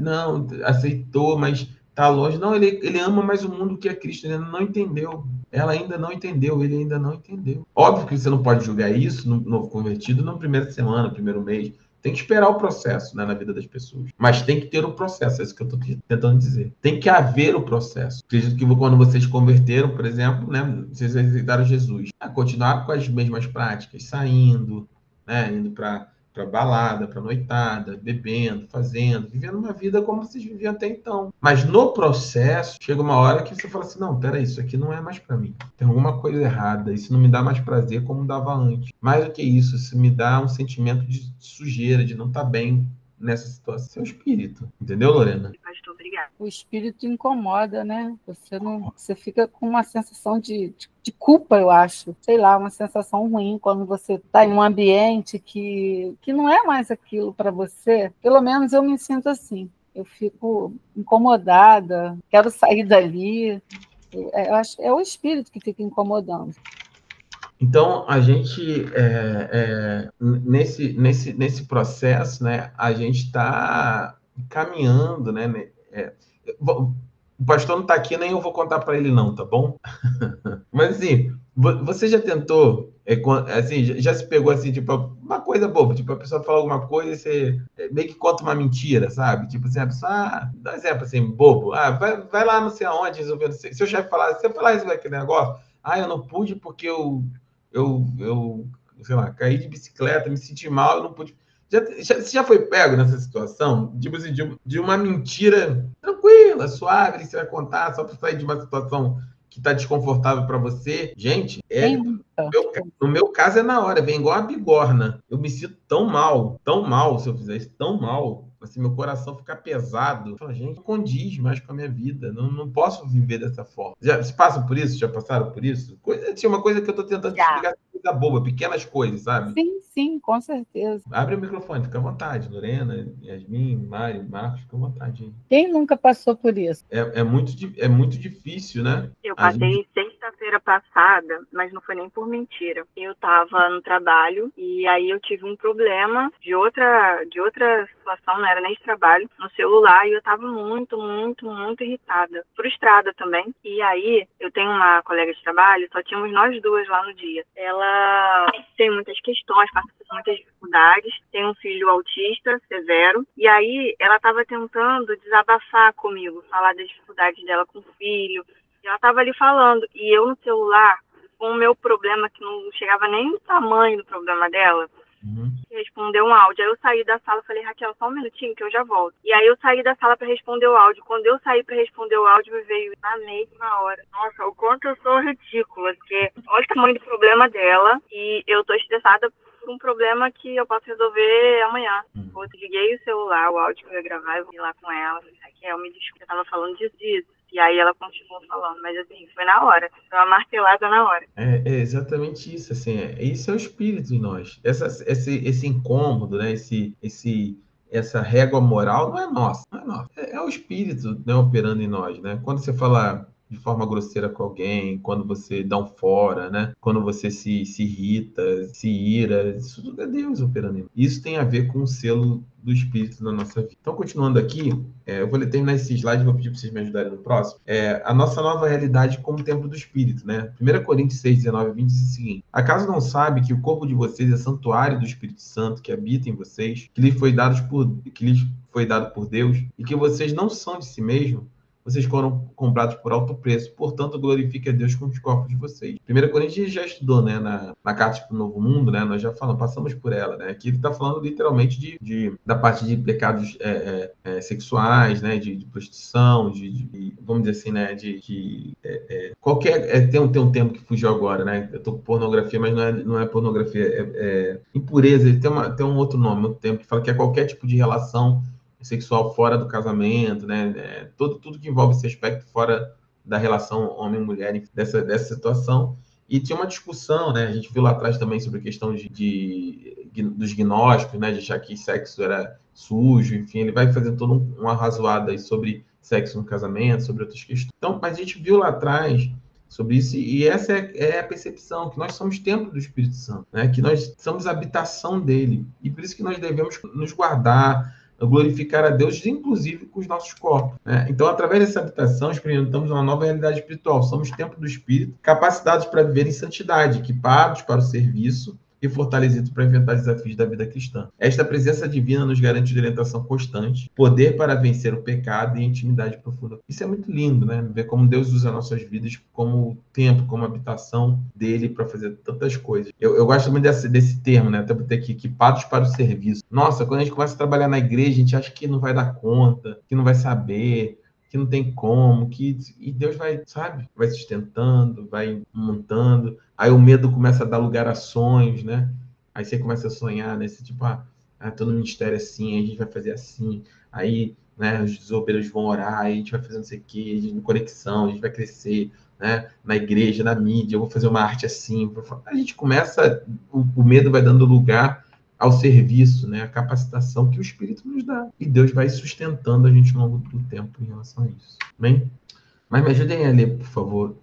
não aceitou, mas tá longe. Não, ele ama mais o mundo que a Cristo, ele ainda não entendeu. Ela ainda não entendeu, ele ainda não entendeu. Óbvio que você não pode julgar isso no novo convertido na primeira semana, no primeiro mês. Tem que esperar o processo, né, na vida das pessoas. Mas tem que ter o processo, é isso que eu estou tentando dizer. Tem que haver o processo. Acredito que quando vocês converteram, por exemplo, né, vocês aceitaram Jesus. Continuar com as mesmas práticas, saindo, né, indo para balada, para noitada, bebendo, fazendo, vivendo uma vida como vocês viviam até então. Mas no processo, chega uma hora que você fala assim, não, peraí, isso aqui não é mais para mim. Tem alguma coisa errada, isso não me dá mais prazer como dava antes. Mais do que isso me dá um sentimento de sujeira, de não estar bem nessa situação. Seu espírito. Entendeu, Lorena? Pastor, obrigada. O espírito incomoda, né? Você fica com uma sensação de culpa, eu acho. Sei lá, uma sensação ruim quando você está em um ambiente que não é mais aquilo para você. Pelo menos eu me sinto assim. Eu fico incomodada, quero sair dali. Eu acho é o espírito que fica incomodando. Então, a gente, nesse processo, né, a gente está caminhando, né? O pastor não está aqui, nem eu vou contar para ele não, tá bom? Mas, assim, você já tentou, assim, já se pegou, assim, tipo, uma coisa boba, tipo, a pessoa fala alguma coisa e você meio que conta uma mentira, sabe? Tipo assim, a pessoa, dá um exemplo, assim, bobo, vai lá não sei aonde resolver, não sei. Se o chefe falar, se você falar resolver aquele negócio, eu não pude porque eu sei lá, caí de bicicleta, me senti mal, eu não pude. Você já foi pego nessa situação? Tipo assim, de uma mentira tranquila, suave, que você vai contar só para sair de uma situação que está desconfortável para você? Gente, no meu caso é na hora, vem igual a bigorna. Eu me sinto tão mal, se eu fizer isso, tão mal. Assim, meu coração fica pesado. Eu falo, gente, não condiz mais com a minha vida. Não posso viver dessa forma. Se passam por isso? Já passaram por isso? Tinha uma coisa que eu estou tentando explicar, coisa boba, pequenas coisas, sabe? Sim, com certeza. Abre o microfone, fica à vontade. Lorena, Yasmin, Mari, Marcos, fica à vontade. Hein? Quem nunca passou por isso? É muito difícil, né? Eu passei sexta-feira quarta-feira passada, mas não foi nem por mentira. Eu tava no trabalho e aí eu tive um problema de outra situação, não era nem de trabalho, no celular, e eu tava muito irritada, frustrada também. E aí eu tenho uma colega de trabalho, só tínhamos nós duas lá no dia. Ela tem muitas questões, passa por muitas dificuldades, tem um filho autista severo, e aí ela tava tentando desabafar comigo, falar das dificuldades dela com o filho. Ela estava ali falando, e eu no celular, com o meu problema, que não chegava nem o tamanho do problema dela, respondeu um áudio. Aí eu saí da sala, falei, Raquel, só um minutinho que eu já volto. E aí eu saí da sala para responder o áudio. Quando eu saí para responder o áudio, me veio na mesma hora. Nossa, o quanto eu sou ridícula, porque olha o tamanho do problema dela, e eu tô estressada por um problema que eu posso resolver amanhã. Eu desliguei o celular, o áudio que eu ia gravar, eu fui lá com ela, falei, Raquel, me desculpa, eu tava falando disso. E aí ela continuou falando, mas assim, foi na hora, foi uma martelada na hora. É exatamente isso, assim, isso é o espírito em nós. Esse incômodo, né? Essa régua moral não é nossa, não é nossa. É o espírito, né, operando em nós, né? Quando você fala de forma grosseira com alguém, quando você dá um fora, né? Quando você se irrita, se ira, isso tudo é Deus operando em nós. Isso tem a ver com o selo do espírito na nossa vida. Então, continuando aqui, eu vou terminar esse slide e vou pedir para vocês me ajudarem no próximo. A nossa nova realidade como templo do Espírito, né? 1 Coríntios 6, 19 e 20 diz o seguinte: acaso não sabe que o corpo de vocês é santuário do Espírito Santo que habita em vocês, que lhes foi dado por Deus, e que vocês não são de si mesmos? Vocês foram comprados por alto preço, portanto, glorifique a Deus com os corpos de vocês. 1 Coríntios já estudou, né, na carta para o Novo Mundo, né, nós já passamos por ela, né, aqui ele está falando literalmente da parte de pecados sexuais, né, de prostituição, vamos dizer assim, né, qualquer, tem um termo que fugiu agora, né, eu estou com pornografia, mas não é pornografia, impureza, ele tem um outro nome, outro termo que fala que é qualquer tipo de relação sexual fora do casamento, né? Tudo que envolve esse aspecto fora da relação homem-mulher, dessa situação. E tinha uma discussão, né? A gente viu lá atrás também sobre a questão dos gnósticos, né? De achar que sexo era sujo, enfim, ele vai fazendo toda uma arrazoada aí sobre sexo no casamento, sobre outras questões. Então, mas a gente viu lá atrás sobre isso, e essa é a percepção, que nós somos templo do Espírito Santo, né? Que nós somos a habitação dele, e por isso que nós devemos nos guardar, glorificar a Deus, inclusive com os nossos corpos, né? Então, através dessa habitação, experimentamos uma nova realidade espiritual. Somos templo do Espírito, capacitados para viver em santidade, equipados para o serviço e fortalecidos para enfrentar os desafios da vida cristã. Esta presença divina nos garante orientação constante, poder para vencer o pecado e intimidade profunda. Isso é muito lindo, né? Ver como Deus usa nossas vidas como templo, como habitação dele para fazer tantas coisas. Eu gosto muito desse termo, né? Até por ter aqui, equipados para o serviço. Nossa, quando a gente começa a trabalhar na igreja, a gente acha que não vai dar conta, que não vai saber, que não tem como, e Deus vai, sabe? Vai sustentando, vai montando. Aí o medo começa a dar lugar a sonhos, né? Aí você começa a sonhar, né? Você, tipo, tô no ministério assim, aí a gente vai fazer assim. Aí, né, os obreiros vão orar, aí a gente vai fazer não sei o quê, a gente, conexão, a gente vai crescer, né? Na igreja, na mídia, eu vou fazer uma arte assim. A gente começa, o medo vai dando lugar ao serviço, né? A capacitação que o Espírito nos dá. E Deus vai sustentando a gente ao longo do tempo em relação a isso. Amém? Mas me ajudem a ler, por favor,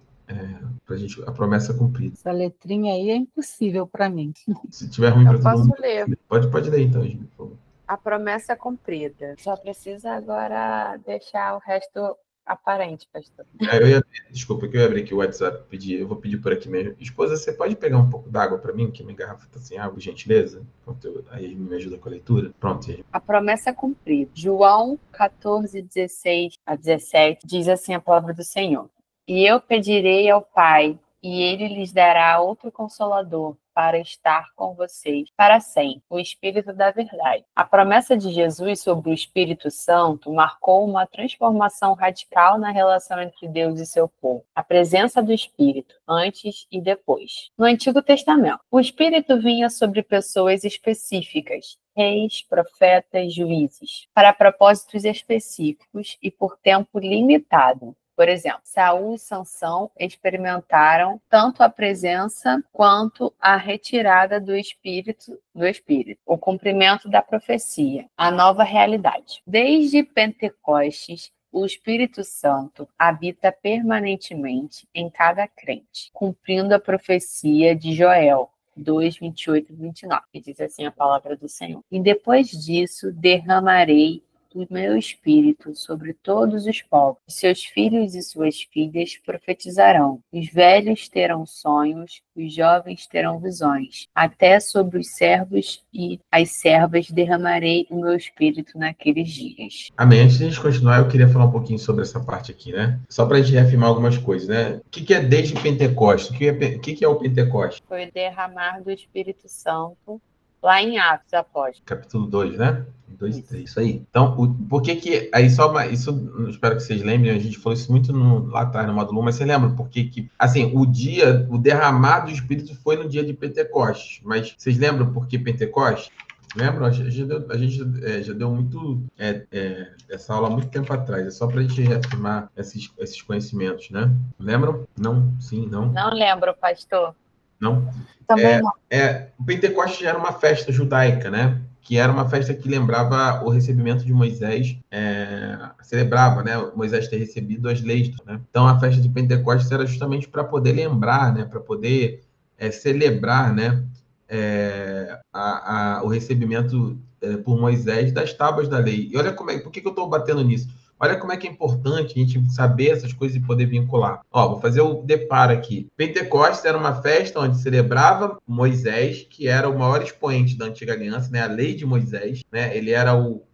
para a gente, a promessa cumprida. Essa letrinha aí é impossível para mim. Se tiver ruim para todo mundo, posso ler. Pode ler então, Esme, por favor. A promessa é cumprida. Só precisa agora deixar o resto aparente, pastor. Desculpa, que eu ia abrir aqui o WhatsApp. Eu vou pedir por aqui mesmo. Esposa, você pode pegar um pouco d'água para mim, que minha garrafa está sem água, gentileza? Pronto, aí me ajuda com a leitura. Pronto. A promessa é cumprida. João 14, 16 a 17 diz assim a palavra do Senhor: e eu pedirei ao Pai, e ele lhes dará outro Consolador para estar com vocês para sempre, o Espírito da Verdade. A promessa de Jesus sobre o Espírito Santo marcou uma transformação radical na relação entre Deus e seu povo. A presença do Espírito, antes e depois. No Antigo Testamento, o Espírito vinha sobre pessoas específicas, reis, profetas, juízes, para propósitos específicos e por tempo limitado. Por exemplo, Saul e Sansão experimentaram tanto a presença quanto a retirada do Espírito, o cumprimento da profecia, a nova realidade. Desde Pentecostes, o Espírito Santo habita permanentemente em cada crente, cumprindo a profecia de Joel 2, 28 e 29, que diz assim a palavra do Senhor. E depois disso derramarei o meu espírito sobre todos os povos. Seus filhos e suas filhas profetizarão. Os velhos terão sonhos, os jovens terão visões. Até sobre os servos e as servas derramarei o meu espírito naqueles dias. Amém. Antes de a gente continuar, eu queria falar um pouquinho sobre essa parte aqui, né? Só para a gente reafirmar algumas coisas, né? O que é desde Pentecostes? O que é o Pentecostes? Foi o derramar do Espírito Santo lá em Atos Apóstolos. Capítulo 2, né? 2 e 3, isso aí. Então, por que aí só isso, espero que vocês lembrem, a gente falou isso muito lá atrás no módulo 1, mas vocês lembram por que, assim, o derramar do Espírito foi no dia de Pentecostes, mas vocês lembram por que Pentecostes? Lembram? A gente já deu muito essa aula há muito tempo atrás, é só para a gente reafirmar esses conhecimentos, né? Lembram? Não? Sim? Não? Não lembro, pastor. Não? Também não. O Pentecostes já era uma festa judaica, né? Que era uma festa que lembrava o recebimento de Moisés, celebrava, né? Moisés ter recebido as leis, né? Então, a festa de Pentecostes era justamente para poder lembrar, né? Para poder celebrar, né? O recebimento por Moisés das tábuas da lei. E olha por que eu estou batendo nisso? Olha como é que é importante a gente saber essas coisas e poder vincular. Vou fazer o deparo aqui. Pentecostes era uma festa onde celebrava Moisés, que era o maior expoente da Antiga Aliança, né? A lei de Moisés, né? Ele era o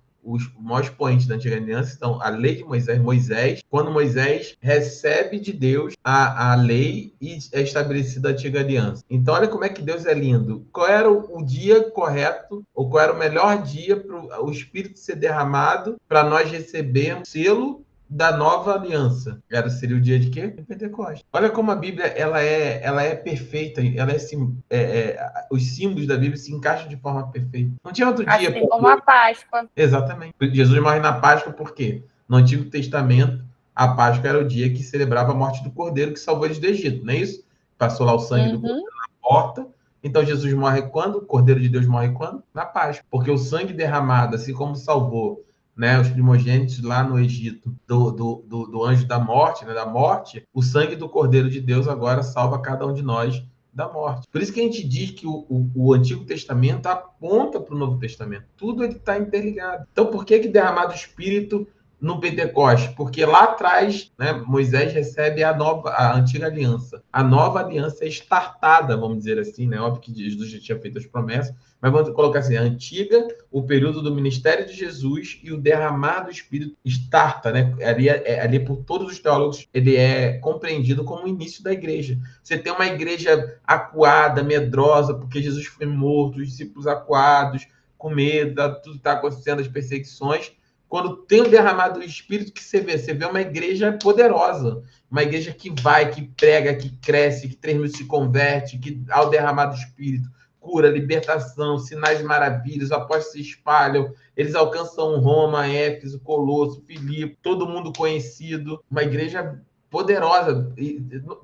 maior expoente da Antiga Aliança. Então, a lei de Moisés, quando Moisés recebe de Deus a lei e é estabelecida a Antiga Aliança. Então, olha como é que Deus é lindo. Qual era o dia correto, ou qual era o melhor dia para o Espírito ser derramado, para nós recebermos o selo da nova aliança? Seria o dia de quê? De Pentecostes. Olha como a Bíblia ela é perfeita, os símbolos da Bíblia se encaixam de forma perfeita. Não tinha outro dia. Assim como a Páscoa. Exatamente. Jesus morre na Páscoa por quê? No Antigo Testamento, a Páscoa era o dia que celebrava a morte do Cordeiro que salvou eles do Egito, não é isso? Passou lá o sangue do Cordeiro na porta. Então, Jesus morre quando? O Cordeiro de Deus morre quando? Na Páscoa. Porque o sangue derramado, assim como salvou, né, os primogênitos lá no Egito do anjo da morte, né, o sangue do Cordeiro de Deus agora salva cada um de nós da morte. Por isso que a gente diz que o Antigo Testamento aponta para o Novo Testamento. Tudo ele está interligado. Então, por que derramar do Espírito no Pentecostes? Porque lá atrás, né, Moisés recebe a antiga aliança. A nova aliança é estartada, vamos dizer assim, né? Óbvio que Jesus já tinha feito as promessas, mas vamos colocar assim, a antiga, o período do ministério de Jesus e o derramar do Espírito estarta, né? Ali por todos os teólogos, ele é compreendido como o início da igreja. Você tem uma igreja acuada, medrosa, porque Jesus foi morto, os discípulos acuados, com medo, tudo está acontecendo, as perseguições. Quando tem o derramado do Espírito, que você vê uma igreja poderosa, uma igreja que vai, que prega, que cresce, que 3 mil se converte, que ao derramado do Espírito, cura, libertação, sinais e maravilhas, os apóstolos se espalham, eles alcançam Roma, Éfeso, Colosso, Filipe, todo mundo conhecido, uma igreja poderosa.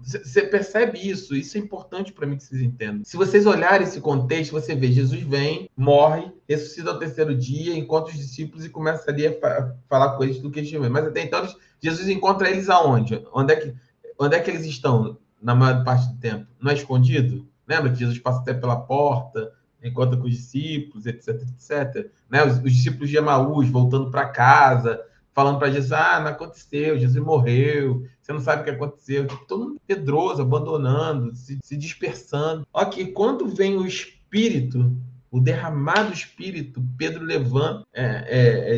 Você percebe isso? Isso é importante para mim que vocês entendam. Se vocês olharem esse contexto, você vê Jesus vem, morre, ressuscita ao 3º dia, encontra os discípulos e começa ali a falar com eles do que eles tinham. Mas até então, Jesus encontra eles aonde? Onde é que eles estão na maior parte do tempo? Não é escondido? Lembra que Jesus passa até pela porta, encontra com os discípulos, etc, etc. Né? Os discípulos de Emaús voltando para casa, falando para Jesus, não aconteceu, Jesus morreu, você não sabe o que aconteceu. Todo mundo pedroso, abandonando, se dispersando. Ok, quando vem o Espírito, o derramado Espírito, Pedro levanta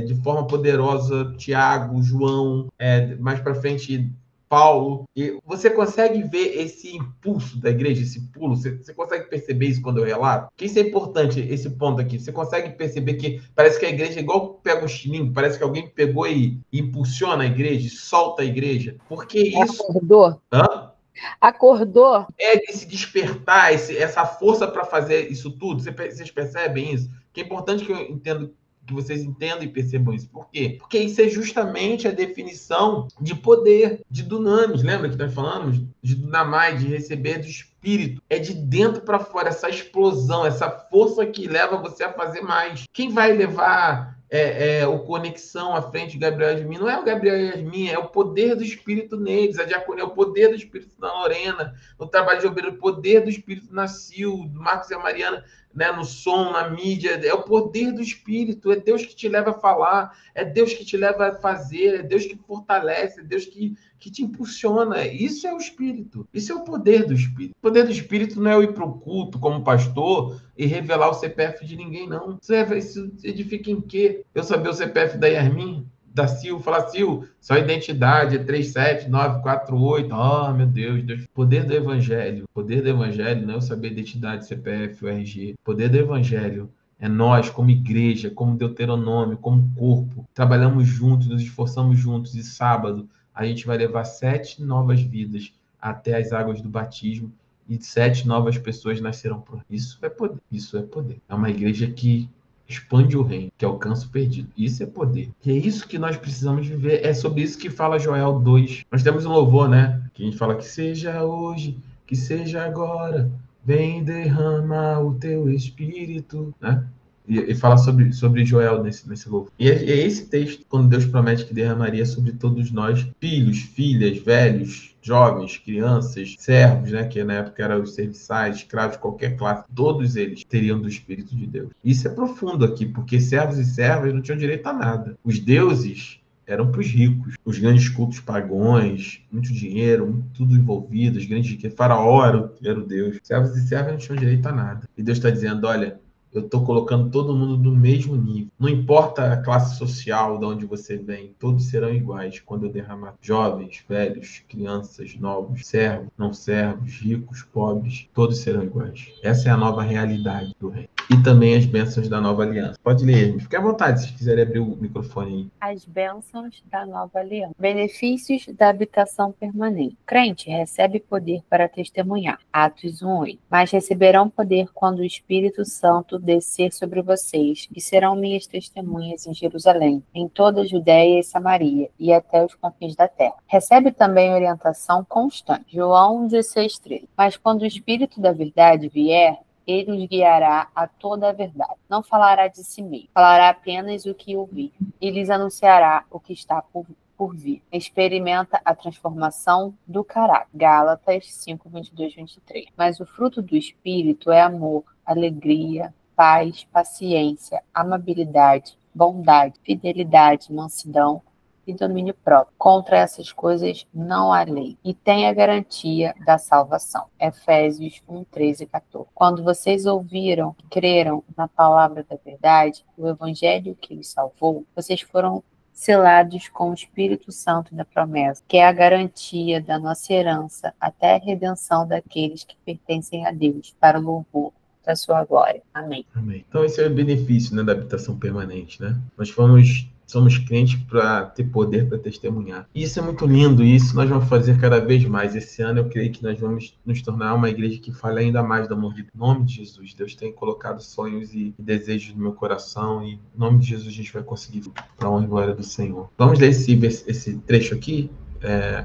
de forma poderosa, Tiago, João, mais para frente Paulo, e você consegue ver esse impulso da igreja, esse pulo? Você consegue perceber isso quando eu relato? Que isso é importante, esse ponto aqui. Você consegue perceber que parece que a igreja é igual pega um estilingue, parece que alguém pegou e impulsiona a igreja, solta a igreja. Porque isso... Acordou? Acordou? De se despertar, essa força para fazer isso tudo. Vocês percebem isso? Que é importante que eu entendo, que vocês entendam e percebam isso. Por quê? Porque isso é justamente a definição de poder, de dunamis. Lembra que nós falamos de dunamai, de receber do Espírito? É de dentro para fora, essa explosão, essa força que leva você a fazer mais. Quem vai levar o conexão à frente de Gabriel e Yasmin. Não é o Gabriel e Yasmin, é o poder do Espírito neles. A diaconia é o poder do Espírito na Lorena, no trabalho de obreiro, o poder do Espírito na Sil, do Marcos e a Mariana, né, no som, na mídia. É o poder do Espírito, é Deus que te leva a falar, é Deus que te leva a fazer, é Deus que fortalece, é Deus que te impulsiona. Isso é o Espírito, isso é o poder do Espírito. O poder do Espírito não é eu ir para o culto como pastor e revelar o CPF de ninguém, não. Isso edifica em quê? Eu saber o CPF da Yasmin, da Sil, falar, Sil, sua identidade é 37948. Oh, meu Deus, Deus. Poder do Evangelho. Poder do Evangelho não é eu saber a identidade, CPF, o RG. Poder do Evangelho é nós, como igreja, como Deuteronômio, como corpo, trabalhamos juntos, nos esforçamos juntos, e sábado a gente vai levar 7 novas vidas até as águas do batismo, e 7 novas pessoas nascerão por isso. É poder. Isso é poder. É uma igreja que expande o reino, que alcança o perdido. Isso é poder. E é isso que nós precisamos viver. É sobre isso que fala Joel 2. Nós temos um louvor, né? Que a gente fala que seja hoje, que seja agora, vem derrama o teu espírito, né? E fala sobre Joel nesse louvor. E é esse texto, quando Deus promete que derramaria sobre todos nós, filhos, filhas, velhos, jovens, crianças, servos, né, que na época eram os serviçais, escravos, qualquer classe, todos eles teriam do Espírito de Deus. Isso é profundo aqui, porque servos e servas não tinham direito a nada. Os deuses eram para os ricos. Os grandes cultos pagões, muito dinheiro, tudo envolvido, os grandes riquezas. Faraó era o Deus. Servos e servas não tinham direito a nada. E Deus está dizendo, olha, eu estou colocando todo mundo no mesmo nível. Não importa a classe social de onde você vem, todos serão iguais quando eu derramar. Jovens, velhos, crianças, novos, servos, não servos, ricos, pobres, todos serão iguais. Essa é a nova realidade do reino. E também as bênçãos da nova aliança. Pode ler, fique à vontade se quiserem abrir o microfone aí. As bênçãos da nova aliança. Benefícios da habitação permanente. O crente recebe poder para testemunhar. Atos 1:8. Mas receberão poder quando o Espírito Santo descer sobre vocês, e serão minhas testemunhas em Jerusalém, em toda a Judéia e Samaria, e até os confins da terra. Recebe também orientação constante. João 16:13. Mas quando o Espírito da verdade vier, ele os guiará a toda a verdade. Não falará de si mesmo, falará apenas o que ouvir, e lhes anunciará o que está por vir. Experimenta a transformação do caráter. Gálatas 5:22-23. Mas o fruto do Espírito é amor, alegria, paz, paciência, amabilidade, bondade, fidelidade, mansidão e domínio próprio. Contra essas coisas não há lei. E tem a garantia da salvação. Efésios 1:13-14. Quando vocês ouviram e creram na palavra da verdade, o evangelho que os salvou, vocês foram selados com o Espírito Santo da promessa, que é a garantia da nossa herança até a redenção daqueles que pertencem a Deus, para o louvor da sua glória. Amém. Amém. Então esse é o benefício, né, da habitação permanente, né? Nós somos crentes para ter poder para testemunhar. E isso é muito lindo, e isso nós vamos fazer cada vez mais. Esse ano eu creio que nós vamos nos tornar uma igreja que fale ainda mais do amor de Deus. Em nome de Jesus, Deus tem colocado sonhos e desejos no meu coração, e em nome de Jesus a gente vai conseguir para a honra e glória do Senhor. Vamos ler esse trecho aqui?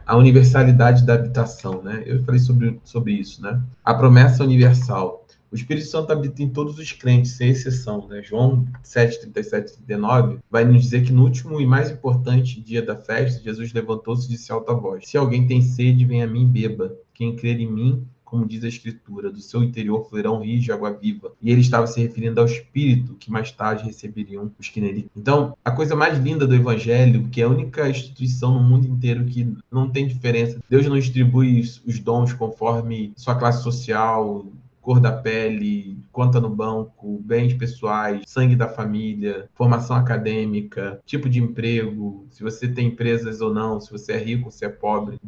A universalidade da habitação, né? Eu falei sobre isso, né? A promessa universal. O Espírito Santo habita em todos os crentes, sem exceção, né? João 7:37-39 vai nos dizer que no último e mais importante dia da festa, Jesus levantou-se e disse alta voz: se alguém tem sede, vem a mim e beba. Quem crer em mim, como diz a Escritura, do seu interior fluirão rios de água viva. E ele estava se referindo ao Espírito que mais tarde receberiam os que nele. Então, a coisa mais linda do Evangelho, que é a única instituição no mundo inteiro que não tem diferença. Deus não distribui os dons conforme sua classe social, cor da pele, conta no banco, bens pessoais, sangue da família, formação acadêmica, tipo de emprego, se você tem empresas ou não, se você é rico ou se é pobre.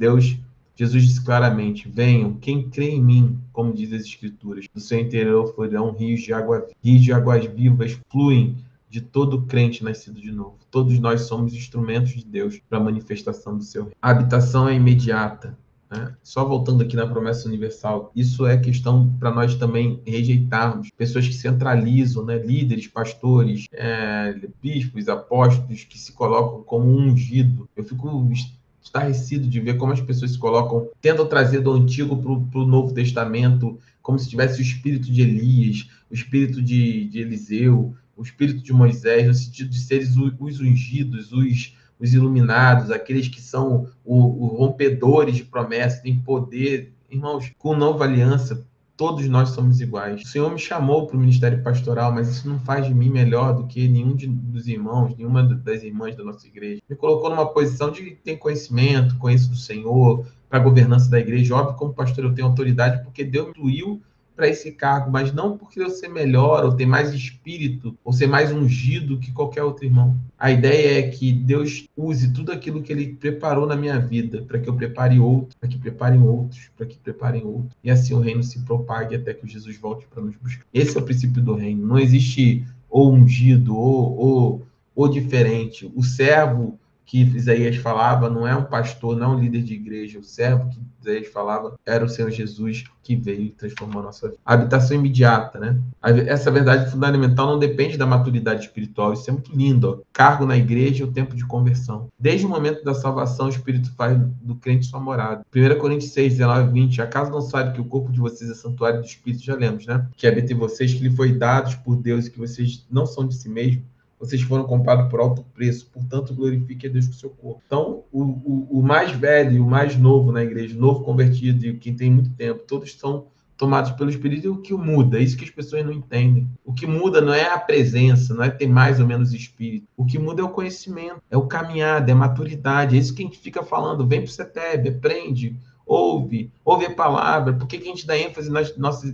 Jesus disse claramente: venham, quem crê em mim, como diz as Escrituras, do seu interior fluirão rios de águas vivas fluem de todo crente nascido de novo. Todos nós somos instrumentos de Deus para a manifestação do seu reino. A habitação é imediata. Só voltando aqui na promessa universal, isso é questão para nós também rejeitarmos pessoas que centralizam, né? Líderes, pastores, bispos, apóstolos que se colocam como ungido. Eu fico estarrecido de ver como as pessoas se colocam, tentam trazer do Antigo para o Novo Testamento, como se tivesse o espírito de Elias, o espírito de Eliseu, o espírito de Moisés, no sentido de seres os ungidos, os iluminados, aqueles que são os rompedores de promessas, têm poder. Irmãos, com nova aliança, todos nós somos iguais. O Senhor me chamou para o ministério pastoral, mas isso não faz de mim melhor do que nenhum dos irmãos, nenhuma das irmãs da nossa igreja. Me colocou numa posição de ter conhecimento, conheço do Senhor, para a governança da igreja. Óbvio, como pastor, eu tenho autoridade porque Deus me incluiu para esse cargo, mas não porque eu ser melhor, ou ter mais espírito, ou ser mais ungido que qualquer outro irmão. A ideia é que Deus use tudo aquilo que Ele preparou na minha vida, para que eu prepare outros, para que preparem outros, para que preparem outros. E assim o reino se propague até que Jesus volte para nos buscar. Esse é o princípio do reino. Não existe ou ungido, ou diferente. O servo que Isaías falava não é um pastor, não é um líder de igreja. O servo que Isaías falava era o Senhor Jesus, que veio e transformou a nossa vida. A habitação imediata, né? Essa verdade fundamental não depende da maturidade espiritual. Isso é muito lindo, ó. Cargo na igreja é o tempo de conversão. Desde o momento da salvação, o Espírito faz do crente sua morada. 1 Coríntios 6, 19 e 20. Acaso não sabe que o corpo de vocês é santuário do Espírito? Já lemos, né? Que habita em vocês, que lhe foi dado por Deus e que vocês não são de si mesmos. Vocês foram comprados por alto preço, portanto, glorifique a Deus com o seu corpo. Então, o mais velho e o mais novo na igreja, o novo convertido e quem tem muito tempo, todos são tomados pelo Espírito. E o que muda? É isso que as pessoas não entendem. O que muda não é a presença, não é ter mais ou menos Espírito. O que muda é o conhecimento, é o caminhar, é a maturidade. É isso que a gente fica falando. Vem para o CETEB, aprende, ouve a palavra. Por que a gente dá ênfase na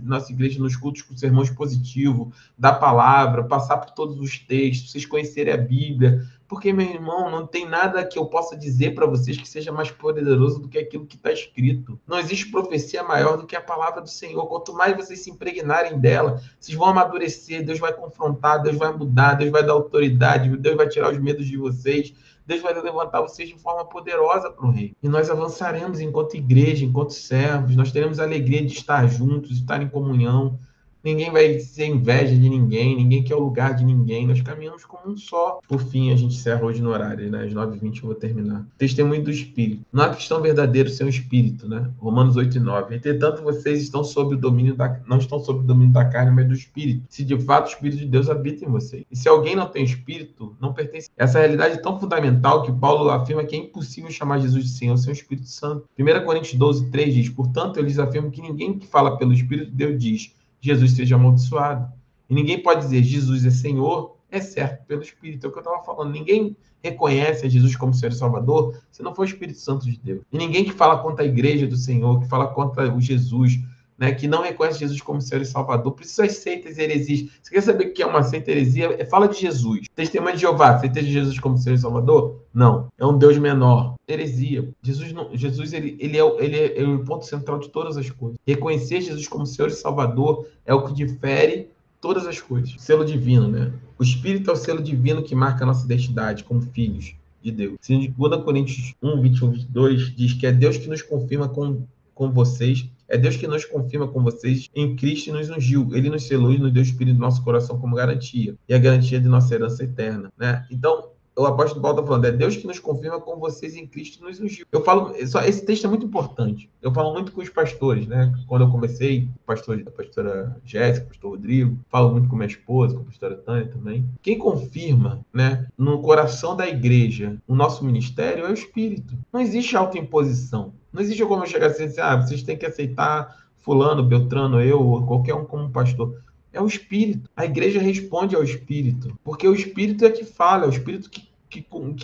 nossa igreja nos cultos com sermões positivos, da palavra, passar por todos os textos, vocês conhecerem a Bíblia? Porque, meu irmão, não tem nada que eu possa dizer para vocês que seja mais poderoso do que aquilo que está escrito. Não existe profecia maior do que a palavra do Senhor. Quanto mais vocês se impregnarem dela, vocês vão amadurecer, Deus vai confrontar, Deus vai mudar, Deus vai dar autoridade, Deus vai tirar os medos de vocês, Deus vai levantar vocês de forma poderosa para o reino. E nós avançaremos enquanto igreja, enquanto servos. Nós teremos a alegria de estar juntos, de estar em comunhão. Ninguém vai ter inveja de ninguém, ninguém quer o lugar de ninguém. Nós caminhamos como um só. Por fim, a gente encerra hoje no horário, né? Às 9h20 eu vou terminar. Testemunho do Espírito. Não há cristão verdadeiro sem o Espírito, né? Romanos 8:9. Entretanto, vocês estão sob o domínio não estão sob o domínio da carne, mas do Espírito. Se de fato o Espírito de Deus habita em vocês. E se alguém não tem Espírito, não pertence. Essa realidade é tão fundamental que Paulo afirma que é impossível chamar Jesus de Senhor sem o Espírito Santo. 1 Coríntios 12:3 diz: portanto, eu lhes afirmo que ninguém que fala pelo Espírito de Deus diz Jesus seja amaldiçoado. E ninguém pode dizer Jesus é Senhor, exceto pelo Espírito. É o que eu estava falando. Ninguém reconhece a Jesus como Senhor e Salvador se não for o Espírito Santo de Deus. E ninguém que fala contra a igreja do Senhor, que fala contra o Jesus, né, que não reconhece Jesus como Senhor e Salvador. Por isso as seitas e heresias. Você quer saber o que é uma seita e heresia? Fala de Jesus. Testemunho de Jeová, aceita de Jesus como Senhor e Salvador? Não. É um Deus menor. Heresia. Jesus ele é o ponto central de todas as coisas. Reconhecer Jesus como Senhor e Salvador é o que difere todas as coisas. Selo divino, né? O Espírito é o selo divino que marca a nossa identidade como filhos de Deus. 2 Coríntios 1:21-22 diz que é Deus que nos confirma com vocês. É Deus que nos confirma com vocês em Cristo e nos ungiu. Ele nos selou e nos deu o Espírito do nosso coração como garantia. E a garantia de nossa herança eterna, né? Então, o apóstolo Paulo está falando, é Deus que nos confirma com vocês em Cristo e nos ungiu. Eu falo, esse texto é muito importante. Eu falo muito com os pastores, né? Quando eu comecei, a pastora Jéssica, o pastor Rodrigo, falo muito com minha esposa, com a pastora Tânia também. Quem confirma, né, no coração da igreja, o nosso ministério é o Espírito. Não existe autoimposição. Não existe como eu chegar assim, vocês têm que aceitar fulano, Beltrano, eu, ou qualquer um como pastor. É o Espírito. A igreja responde ao Espírito. Porque o Espírito é que fala, é o Espírito que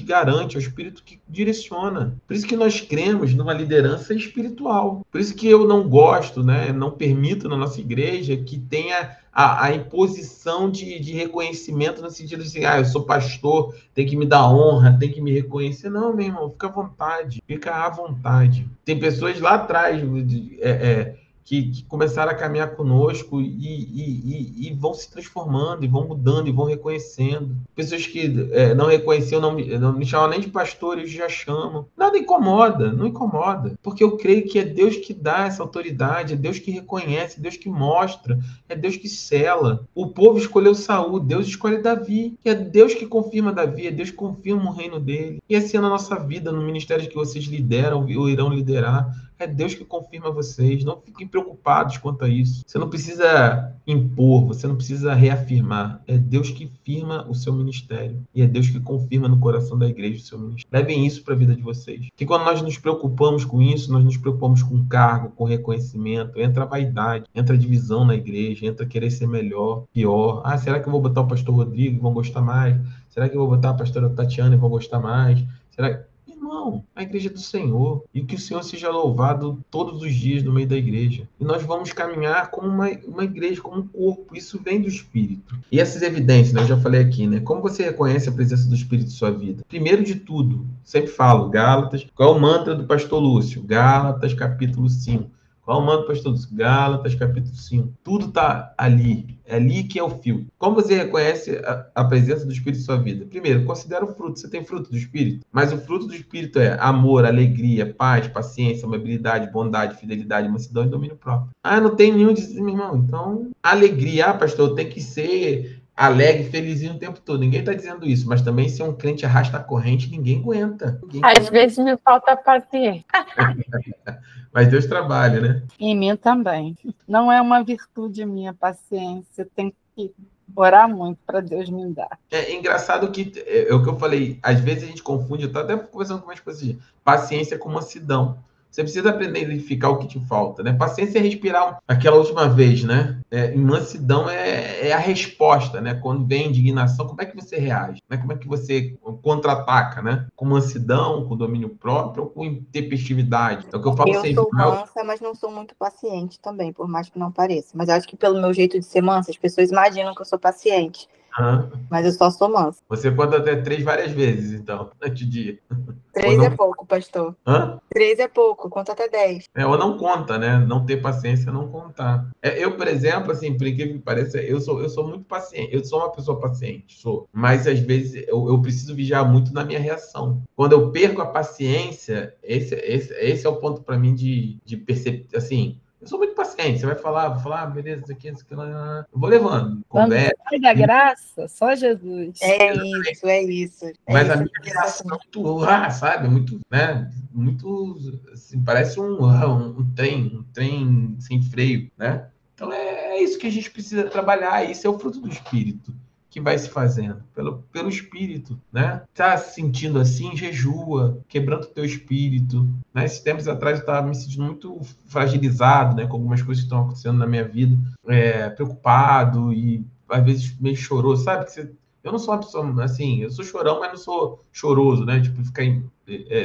garante, é o Espírito que direciona. Por isso que nós cremos numa liderança espiritual. Por isso que eu não gosto, né, não permito na nossa igreja que tenha a imposição de reconhecimento no sentido de assim, eu sou pastor, tem que me dar honra, tem que me reconhecer. Não, meu irmão, fica à vontade. Fica à vontade. Tem pessoas lá atrás que começaram a caminhar conosco e vão se transformando, e vão mudando, e vão reconhecendo. Pessoas que não reconheciam, não me chamam nem de pastor, eles já chamam. Nada incomoda, não incomoda. Porque eu creio que é Deus que dá essa autoridade, é Deus que reconhece, é Deus que mostra, é Deus que sela. O povo escolheu Saul, Deus escolhe Davi. E é Deus que confirma Davi, é Deus que confirma o reino dele. E assim é na nossa vida, no ministério que vocês lideram ou irão liderar. É Deus que confirma vocês. Não fiquem preocupados quanto a isso. Você não precisa impor, você não precisa reafirmar. É Deus que firma o seu ministério. E é Deus que confirma no coração da igreja o seu ministério. Levem isso para a vida de vocês. Porque quando nós nos preocupamos com isso, nós nos preocupamos com cargo, com reconhecimento, entra a vaidade, entra a divisão na igreja, entra querer ser melhor, pior. Ah, será que eu vou botar o pastor Rodrigo e vão gostar mais? Será que eu vou botar a pastora Tatiana e vão gostar mais? Será que... Irmão, a igreja é do Senhor. E que o Senhor seja louvado todos os dias no meio da igreja. E nós vamos caminhar como uma igreja, como um corpo. Isso vem do Espírito. E essas evidências, né, eu já falei aqui, né? Como você reconhece a presença do Espírito em sua vida? Primeiro de tudo, sempre falo, Gálatas. Qual é o mantra do pastor Lúcio? Gálatas, capítulo 5. Qual é o mantra do pastor Lúcio? Gálatas, capítulo 5. Tudo está ali. É ali que é o fio. Como você reconhece a presença do Espírito em sua vida? Primeiro, considera o fruto. Você tem fruto do Espírito? Mas o fruto do Espírito é amor, alegria, paz, paciência, amabilidade, bondade, fidelidade, mansidão e domínio próprio. Ah, não tem nenhum disso, meu irmão. Então, alegria, pastor, tem que ser alegre, felizinho o tempo todo. Ninguém está dizendo isso, mas também ser um crente arrasta a corrente, ninguém aguenta. Às vezes me falta paciência. Mas Deus trabalha, né? Em mim também. Não é uma virtude minha, paciência. Tem que orar muito para Deus me dar. É engraçado que é o que eu falei. Às vezes a gente confunde, eu estou até conversando com umas pessoas, paciência com mansidão. Você precisa aprender a identificar o que te falta, né? Paciência é respirar aquela última vez, né? Em mansidão é a resposta, né? Quando vem indignação, como é que você reage? Né? Como é que você contra-ataca, né? Com mansidão, com domínio próprio ou com intempestividade? É o que eu falo Eu sempre. sou mansa, mas não sou muito paciente também, por mais que não pareça. Mas eu acho que pelo meu jeito de ser mansa, as pessoas imaginam que eu sou paciente. Mas eu só sou mansa. Você conta até 3 várias vezes, então, antes de... 3 é pouco, pastor. 3 é pouco, conta até 10. Ou não conta, né? Não ter paciência, não contar. Eu, por exemplo, assim, por incrível que pareça, eu sou muito paciente. Eu sou uma pessoa paciente, sou. Mas, às vezes, eu preciso vigiar muito na minha reação. Quando eu perco a paciência, esse é o ponto para mim de perceber, assim... Eu sou muito paciente. Você vai falar, vou falar, beleza, isso aqui, lá. Eu vou levando. Conversa. Quando sai da graça, só Jesus. É isso. Mas a minha reação é muito, sabe? Muito, né? Muito, assim, parece um trem sem freio, né? Então é isso que a gente precisa trabalhar. Isso é o fruto do Espírito que vai se fazendo, pelo Espírito, né? Tá se sentindo assim, jejua, quebrando o teu espírito, né? Esses tempos atrás eu estava me sentindo muito fragilizado, né? Com algumas coisas que estão acontecendo na minha vida, preocupado e às vezes meio choroso, sabe? Eu não sou uma pessoa, assim, eu sou chorão, mas não sou choroso, né? Tipo, ficar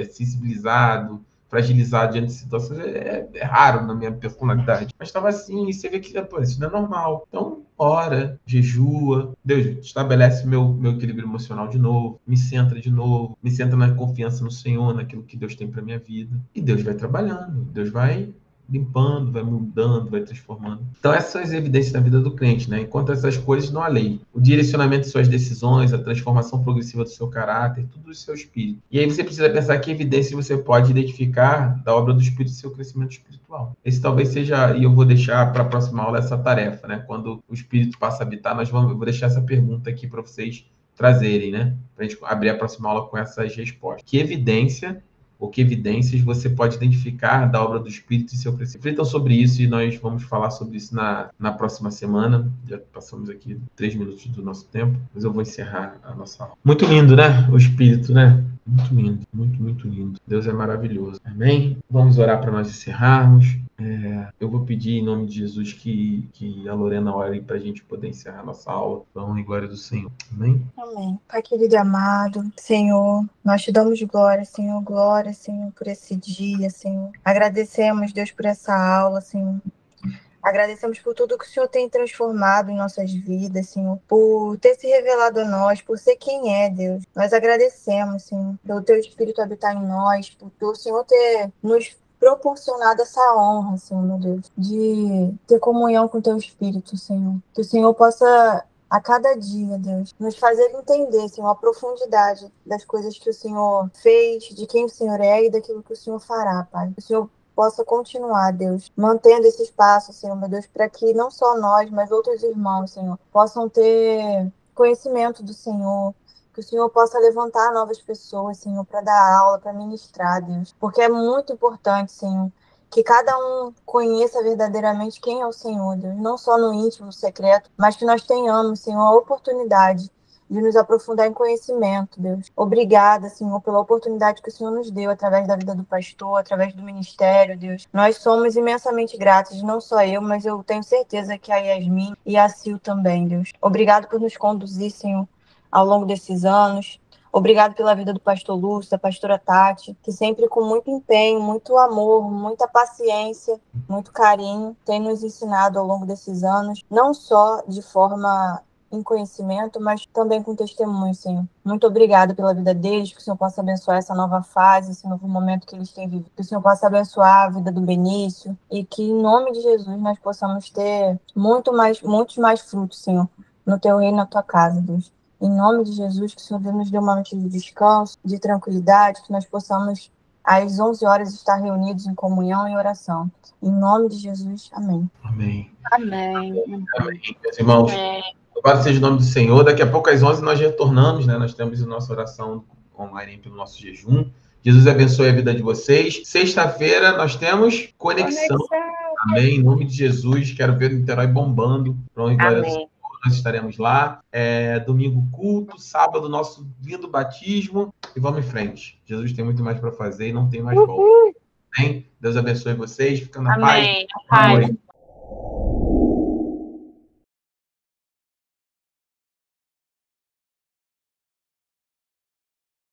sensibilizado, fragilizado diante de situações é raro na minha personalidade. Mas estava assim, e você vê que isso não é normal. Então, ora, jejua, Deus estabelece meu equilíbrio emocional de novo, me centra de novo, me centra na confiança no Senhor, naquilo que Deus tem para minha vida. E Deus vai trabalhando, Deus vai limpando, vai mudando, vai transformando. Então essas são as evidências na vida do crente, né? Enquanto essas coisas não há lei. O direcionamento de suas decisões, a transformação progressiva do seu caráter, tudo do seu espírito. E aí você precisa pensar que evidências você pode identificar da obra do Espírito e seu crescimento espiritual. Esse talvez seja, e eu vou deixar para a próxima aula essa tarefa, né? Quando o Espírito passa a habitar, eu vou deixar essa pergunta aqui para vocês trazerem, né? Para a gente abrir a próxima aula com essas respostas. Que evidências você pode identificar da obra do Espírito e seu crescimento. Reflitam sobre isso e nós vamos falar sobre isso na próxima semana. Já passamos aqui 3 minutos do nosso tempo, mas eu vou encerrar a nossa aula. Muito lindo, né? O Espírito, né? Muito lindo, muito, muito lindo. Deus é maravilhoso. Amém? Vamos orar para nós encerrarmos. Eu vou pedir em nome de Jesus que a Lorena ore para a gente poder encerrar a nossa aula. Para a honra e glória do Senhor. Amém? Amém. Pai querido e amado, Senhor, nós te damos glória, Senhor, por esse dia, Senhor. Agradecemos, Deus, por essa aula, Senhor. Agradecemos por tudo que o Senhor tem transformado em nossas vidas, Senhor, por ter se revelado a nós, por ser quem é, Deus. Nós agradecemos, Senhor, pelo Teu Espírito habitar em nós, por o Senhor ter nos proporcionado essa honra, Senhor, meu Deus, de ter comunhão com o Teu Espírito, Senhor. Que o Senhor possa, a cada dia, Deus, nos fazer entender, Senhor, a profundidade das coisas que o Senhor fez, de quem o Senhor é e daquilo que o Senhor fará, Pai. Que o Senhor possa continuar, Deus, mantendo esse espaço, Senhor, meu Deus, para que não só nós, mas outros irmãos, Senhor, possam ter conhecimento do Senhor, que o Senhor possa levantar novas pessoas, Senhor, para dar aula, para ministrar, Deus, porque é muito importante, Senhor, que cada um conheça verdadeiramente quem é o Senhor, Deus, não só no íntimo, no secreto, mas que nós tenhamos, Senhor, a oportunidade de nos aprofundar em conhecimento, Deus. Obrigada, Senhor, pela oportunidade que o Senhor nos deu através da vida do pastor, através do ministério, Deus. Nós somos imensamente gratos, não só eu, mas eu tenho certeza que a Yasmin e a Sil também, Deus. Obrigado por nos conduzir, Senhor, ao longo desses anos. Obrigado pela vida do pastor Lúcio, da pastora Tati, que sempre com muito empenho, muito amor, muita paciência, muito carinho, tem nos ensinado ao longo desses anos, não só de forma em conhecimento, mas também com testemunho, Senhor. Muito obrigada pela vida deles, que o Senhor possa abençoar essa nova fase, esse novo momento que eles têm vivido, que o Senhor possa abençoar a vida do Benício e que, em nome de Jesus, nós possamos ter muitos mais frutos, Senhor, no teu reino e na tua casa, Deus. Em nome de Jesus, que o Senhor nos dê uma noite de descanso, de tranquilidade, que nós possamos, às 11 horas, estar reunidos em comunhão e oração. Em nome de Jesus, amém. Amém. Amém. Amém, meus irmãos. Louvado seja o nome do Senhor. Daqui a pouco, às 11, nós retornamos, né? Nós temos a nossa oração online pelo nosso jejum. Jesus abençoe a vida de vocês. Sexta-feira, nós temos conexão. Amém. Em nome de Jesus. Quero ver o Niterói bombando. Amém. Nós estaremos lá. Domingo culto, sábado nosso lindo batismo. E vamos em frente. Jesus tem muito mais para fazer e não tem mais volta. Amém? Deus abençoe vocês. Fica na paz. Amém.